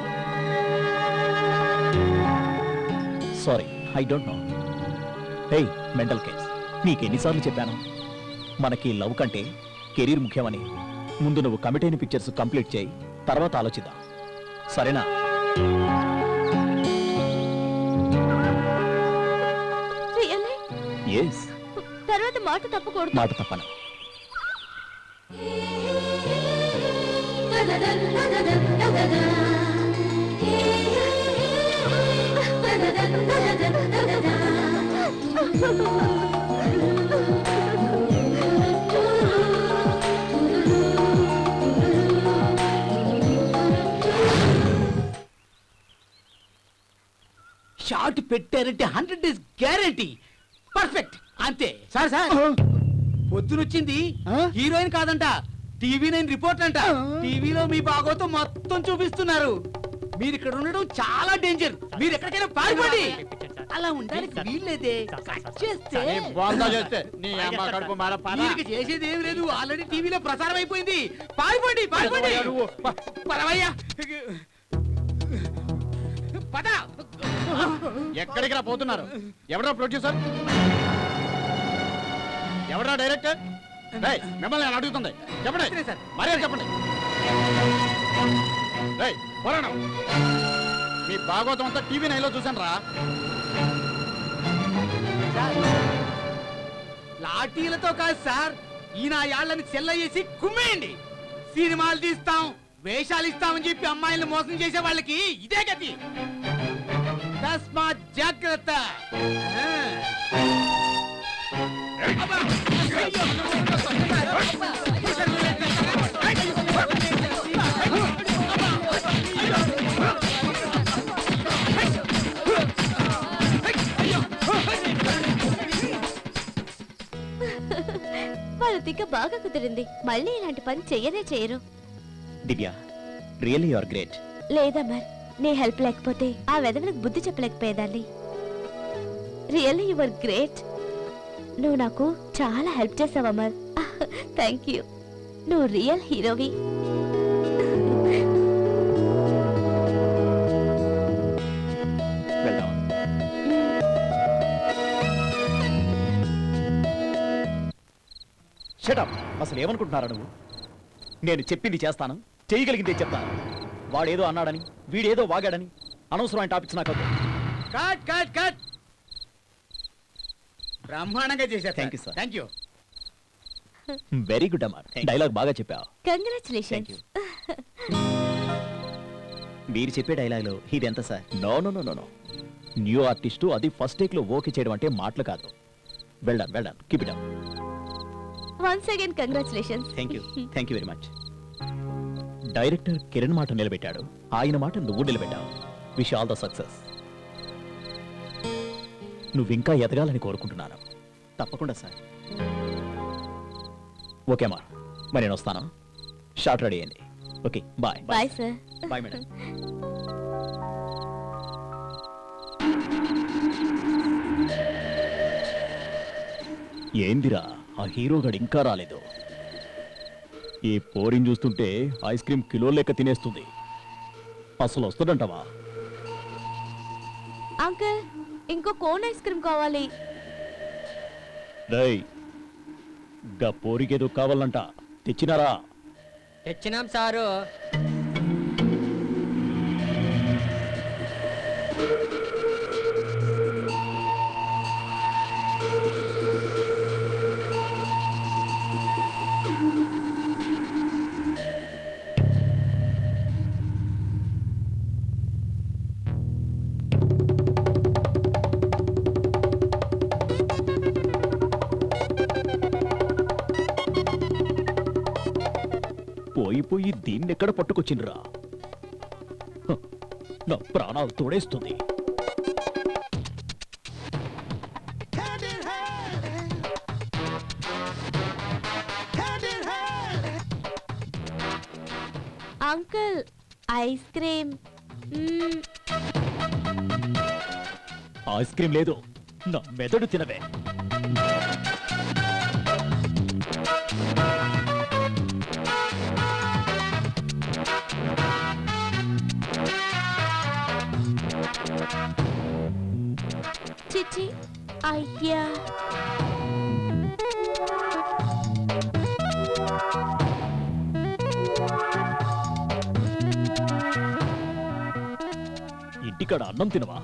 Sorry, I don't know. Hey mental case, నీకెన్నిసార్లు చెప్పాను మనకి లవ్ కంటే కెరీర్ ముఖ్యమని. ముందు నువ్వు కమిట్ అయిన పిక్చర్స్ కంప్లీట్ చేయి, తర్వాత ఆలోచిద్దాం, సరేనా? రియల్లీ? ఎస్. తర్వాత మాట తప్పకూడదు. మాట తప్పను. షార్ట్ పెట్టారంటే 100 days గ్యారంటీ. పర్ఫెక్ట్ అంతే. సార్ సార్ పొద్దునొచ్చింది హీరోయిన్ కాదంట, TV9 రిపోర్ట్ అంట. టీవీలో మీ బాగోతో మొత్తం చూపిస్తున్నారు. మీరు ఇక్కడ ఉండడం చాలా డేంజర్. మీరు ఎక్కడికైనా పారిపోండి. అలా ఉండడానికి వీల్లేదే. కట్ చేస్తే వీరికి చేసేది ఏం లేదు. ఆల్రెడీ టీవీలో ప్రసారం అయిపోయింది. పారిపోండి పారిపోండి. పరవయ్యా పద. ఎక్కడికి రా పోతున్నారు? ఎవరా ప్రొడ్యూసర్, ఎవరా డైరెక్టర్? రేయ్, మిమ్మల్ని నేను అడుగుతుంది, చెప్పండి సార్. మరే చెప్పండి. రేయ్, పోరాడు. మీ భాగవతం అంతా TV9లో చూసాను రా. లాఠీలతో కాదు సార్, ఈయన యాళ్ళని చెల్లయ్యేసి కుమ్మేయండి. సినిమాలు తీస్తాం, వేషాలు ఇస్తామని చెప్పి అమ్మాయిలను మోసం చేసే వాళ్ళకి ఇదే గతి. తస్మాత్ జాగ్రత్త. అబ్బా! వాళ్ళ తిక్క బాగా కుదిరింది. మళ్ళీ ఇలాంటి పని చెయ్యనే చెయ్యరు. Divya, really you are great. లేదా మరి నీ హెల్ప్ లేకపోతే ఆ వెదవులకు బుద్ధి చెప్పలేకపోయేదాన్ని. Really you are great. నువ్వు నాకు చాలా హెల్ప్ చేసావు అమర్. Thank you. నువ్వు రియల్ హీరోవి. వెళ్దాం. షటప్. అసలు ఏమనుకుంటున్నారా నువ్వు? నేను చెప్పింది చేస్తాను, చేయగలిగిందే చెప్తాను. వాడేదో అన్నాడని, వీడేదో వాగాడని అనవసరమైన టాపిక్స్ నాకు వద్దు. Cut cut cut. బ్రహ్మాండంగా చేశారు. Thank you, sir. Thank you. Very good అమ్మా, డైలాగ్ బాగా చెప్పావు. కంగ్రాచులేషన్స్. మీరు చెప్పే డైలాగ్లో ఇది ఎంత sir? No no no no no. New artist, అది ఫస్ట్ టేక్ లో ఓకే చేయడం అంటే మాటలు కాదు. Well done well done, keep it up. Once again congratulations. Thank you very much. Director Kiran మాట నిలబెట్టాడు, ఆయన మాట నువ్వు నిలబెట్టావు. Wish all the success. నువ్వు ఇంకా ఎదగాలని కోరుకుంటున్నాను. తప్పకుండా సార్. ఓకే అమ్మా, మరి నేను వస్తాను. షార్ట్ రెడీ అయ్యింది. Okay, bye. Bye sir. Bye madam. ఏందిరా ఆ హీరోగాడు ఇంకా రాలేదు? ఈ పోరిని చూస్తుంటే ఐస్ క్రీమ్ కిలో లెక్క తినేస్తుంది. అసలు వస్తుందంటావా? అంకుల్, ఇంకో కోన్ ఐస్ క్రీమ్ కావాలి. రేయ్, గా పోరికేదో కావాలంట, తెచ్చినారా? తెచ్చినాం సారు. పోయి పోయి దీన్నెక్కడ పట్టుకొచ్చిండ్రా హ, నా ప్రాణాలు తోడేస్తుంది. Uncle ice cream. Ice cream లేదు, నా మెదడు తినవే. చిచి అయ్యా. ఇంటికాడ అన్నం తినవా?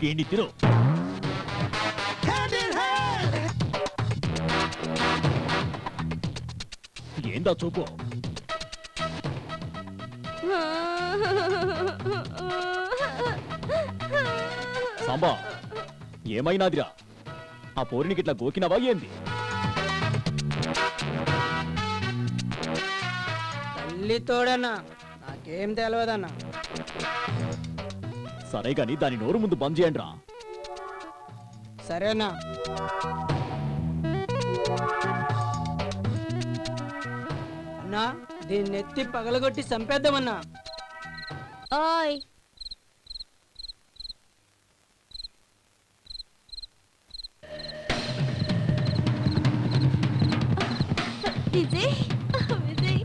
గేండి తిను. ఏందా చూపు? సాంబా ఏమైనాదిరా? ఆ పోరినికి ఇట్లా గోకినవా ఏంది? తల్లి తోడన్నా నాకేం తెలియదన్నా. సరే గాని దాని నోరు ముందు బంద్ చేయండి రా. సరేనా? అన్నా దీన్ని ఎత్తి పగలగొట్టి చంపేద్దామన్నా. ఓయ్ Vijay, Vijay.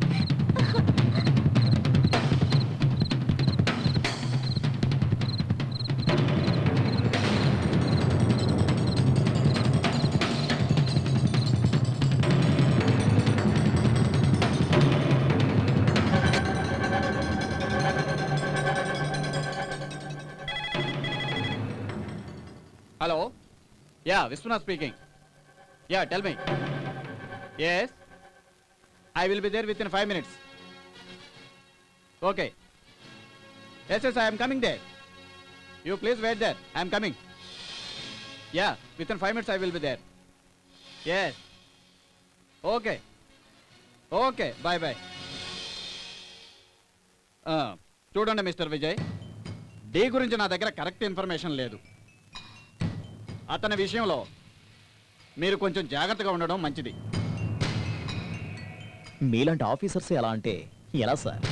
Hello, yeah Viswanath speaking. Yeah tell me. Yes, I will be there within 5 minutes. Okay. Yes, I am coming there. You please wait there. I am coming. Yeah, within 5 minutes I will be there. Yes. Okay. Okay, bye. చూడండి mister Vijay, D గురించి నా దగ్గర correct information లేదు. అతని విషయంలో మీరు కొంచెం జాగ్రత్తగా ఉండడం మంచిది. మీలాంటి ఆఫీసర్స్ ఎలా అంటే ఎలా సార్?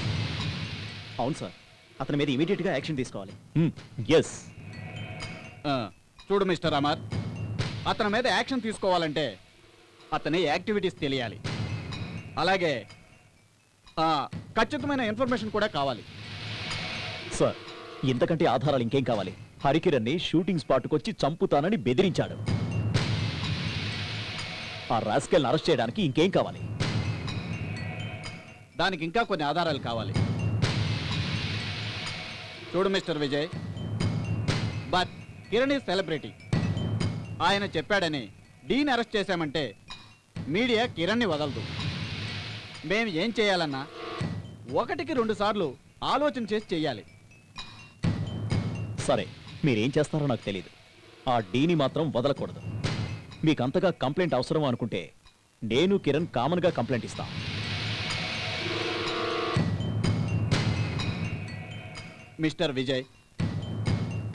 అవును సార్, అతని మీద ఇమీడియట్ గా యాక్షన్ తీసుకోవాలి. ఎస్. చూడు మిస్టర్ అమర్, అతని మీద యాక్షన్ తీసుకోవాలంటే అతని యాక్టివిటీస్ తెలియాలి. అలాగే ఖచ్చితమైన ఇన్ఫర్మేషన్ కూడా కావాలి. సార్, ఇంతకంటే ఆధారాలు ఇంకేం కావాలి? హరికిరణ్ ని షూటింగ్ స్పాట్కి వచ్చి చంపుతానని బెదిరించాడు. ఆ రాస్కెల్ని అరెస్ట్ చేయడానికి ఇంకేం కావాలి? దానికి ఇంకా కొన్ని ఆధారాలు కావాలి. చూడు mister Vijay, but Kiran is celebrity. ఆయన చెప్పాడని డీని అరెస్ట్ చేశామంటే మీడియా కిరణ్ని వదలదు. మేము ఏం చేయాలన్నా 1కి 2 సార్లు ఆలోచన చేసి చెయ్యాలి. సరే, మీరేం చేస్తారో నాకు తెలియదు. ఆ డీని మాత్రం వదలకూడదు. మీకు అంతగా కంప్లైంట్ అవసరం అనుకుంటే నేను కిరణ్ కామన్గా కంప్లైంట్ ఇస్తాం. మిస్టర్ విజయ్,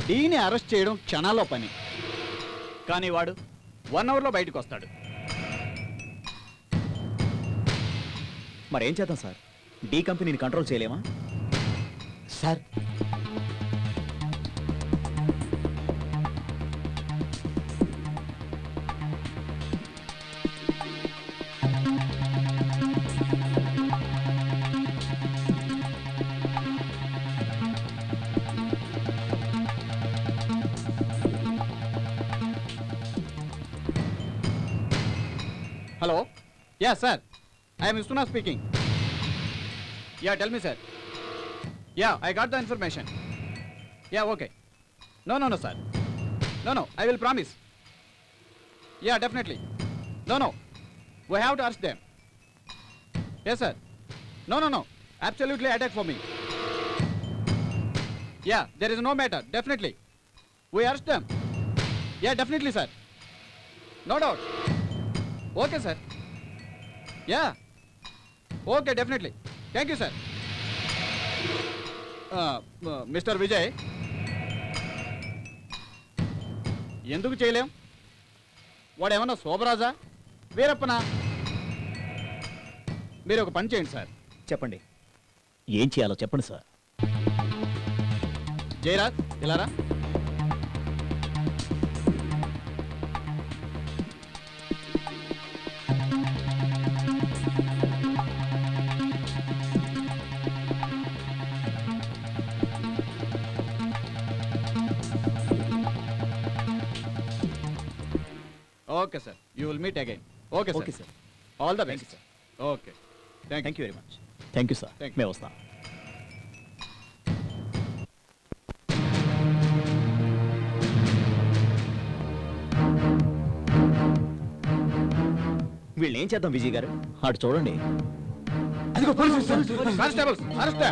డీని అరెస్ట్ చేయడం క్షణాల్లో పని, కానీ వాడు 1 అవర్లో బయటకు వస్తాడు. మరేం చేద్దాం సార్? డి కంపెనీని కంట్రోల్ చేయలేమా? Sir, hello, yeah sir, I'm Viswanath speaking. Yeah tell me sir. Yeah I got the information. Yeah okay. No sir, no I will promise. Yeah definitely. No we have to arrest them. Yes sir. No absolutely attack for me. Yeah there is no matter. Definitely we arrest them. Yeah definitely sir, no doubt. Okay sir. Yeah okay definitely thank you sir mister Vijay ఎందుకు చేయలేం వాడేమన్నా శోభరాజా వీరప్పనా మీరు ఒక పని చేయండి sir చెప్పండి. ఏం చేయాలో చెప్పండి సార్. జయరాజ్ ఇలారా okay sir you will meet again okay okay sir sir. All the Thank best you, okay thank thank you very much. Thank you sir. Thank you. మేము వస్తాం. వీళ్ళని ఏం చేద్దాం విజయ్ గారు? అటు చూడండి. అదిగో police constables arrest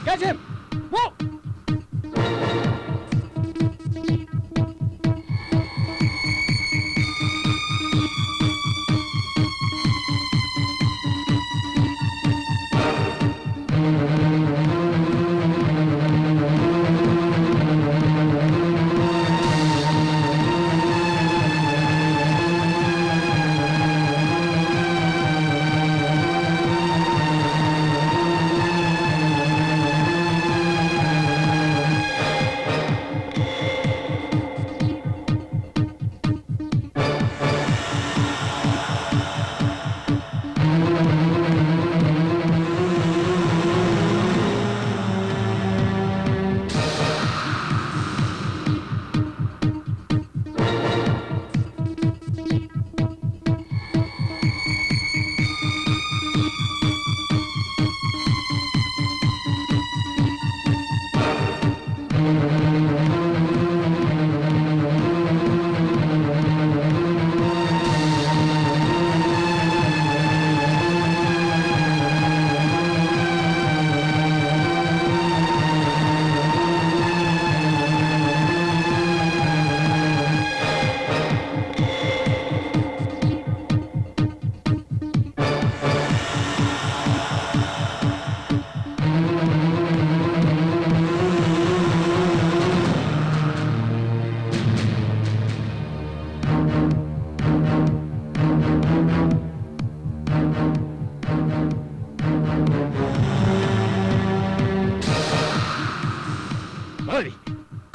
Catch him! Whoa!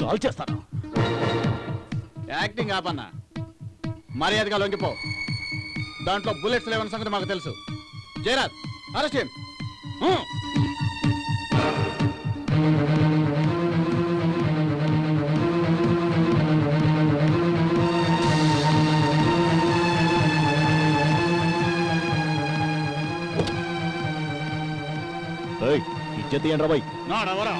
Call చేస్తాను. యాక్టింగ్ ఆపన్నా మర్యాదగా లొంగిపో దాంట్లో బుల్లెట్స్ లేవన్న సంగతి మాకు తెలుసు జయరాజ్ అరెస్ట్ హిమ్ ఏయ్, ఇజ్జత్ తీయండి బాయ్. నాడవరా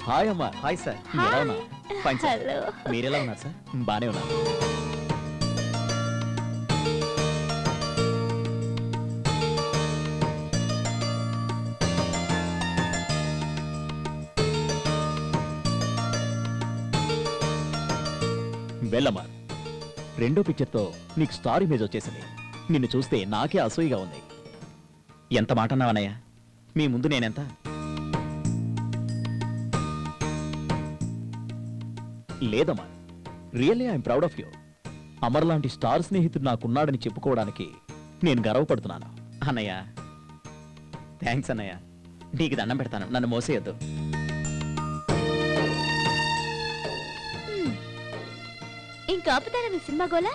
హాయ్ అమ్మా. Hi sir. ఎలా ఉన్నా? Fine sir. హలో. మీరెలా ఉన్నారు సార్? బానే ఉన్నారు. వెళ్ళమ్మా. రెండో పిక్చర్తో నీకు స్టార్ ఇమేజ్ వచ్చేసింది. నిన్ను చూస్తే నాకే అసూయగా ఉంది. ఎంత మాట అన్నావనయ్య? మీ ముందు నేనెంత? లేదమ్మా, really I'm proud of you. Amar లాంటి స్టార్ స్నేహితుడు నాకున్నాడని చెప్పుకోవడానికి నేను గర్వపడుతున్నాను. అన్నయ్య థ్యాంక్స్ అన్నయ్య. నీకు దండం పెడతాను, నన్ను మోసేయద్దు. ఇంకా ఆపుతారా మీ సినిమా గోలా?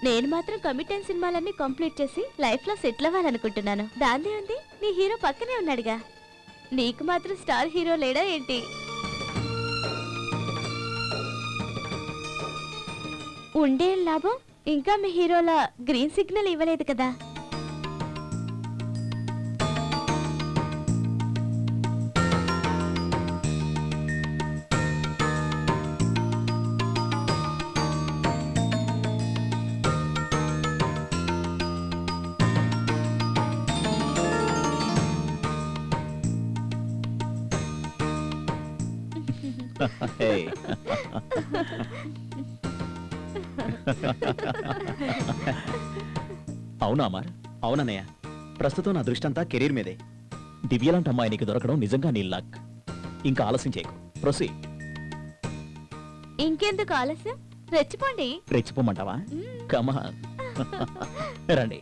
నేను మాత్రం కమిట్ అయిన సినిమాలన్నీ కంప్లీట్ చేసి లైఫ్ లో సెటిల్ అవ్వాలనుకుంటున్నాను. దాన్నే ఉంది, నీ హీరో పక్కనే ఉన్నాడుగా. నీకు మాత్రం స్టార్ హీరో లేడా ఏంటి? ఉండే లాభం, ఇంకా మీ హీరోల గ్రీన్ సిగ్నల్ ఇవ్వలేదు కదా. Hey. అవునా అమర్? అవునన్నయ్య, ప్రస్తుతం నా దృష్టి అంతా కెరీర్ మీదే. దివ్యలాంటి అమ్మాయి నీకు దొరకడం నిజంగా నీ లక్. ఇంకా ఆలస్యం చేయకు, ప్రొసీ. ఇంకెందుకు ఆలస్యం, రెచ్చిపోండి. రెచ్చిపోమంటావా? కమాన్ రండి.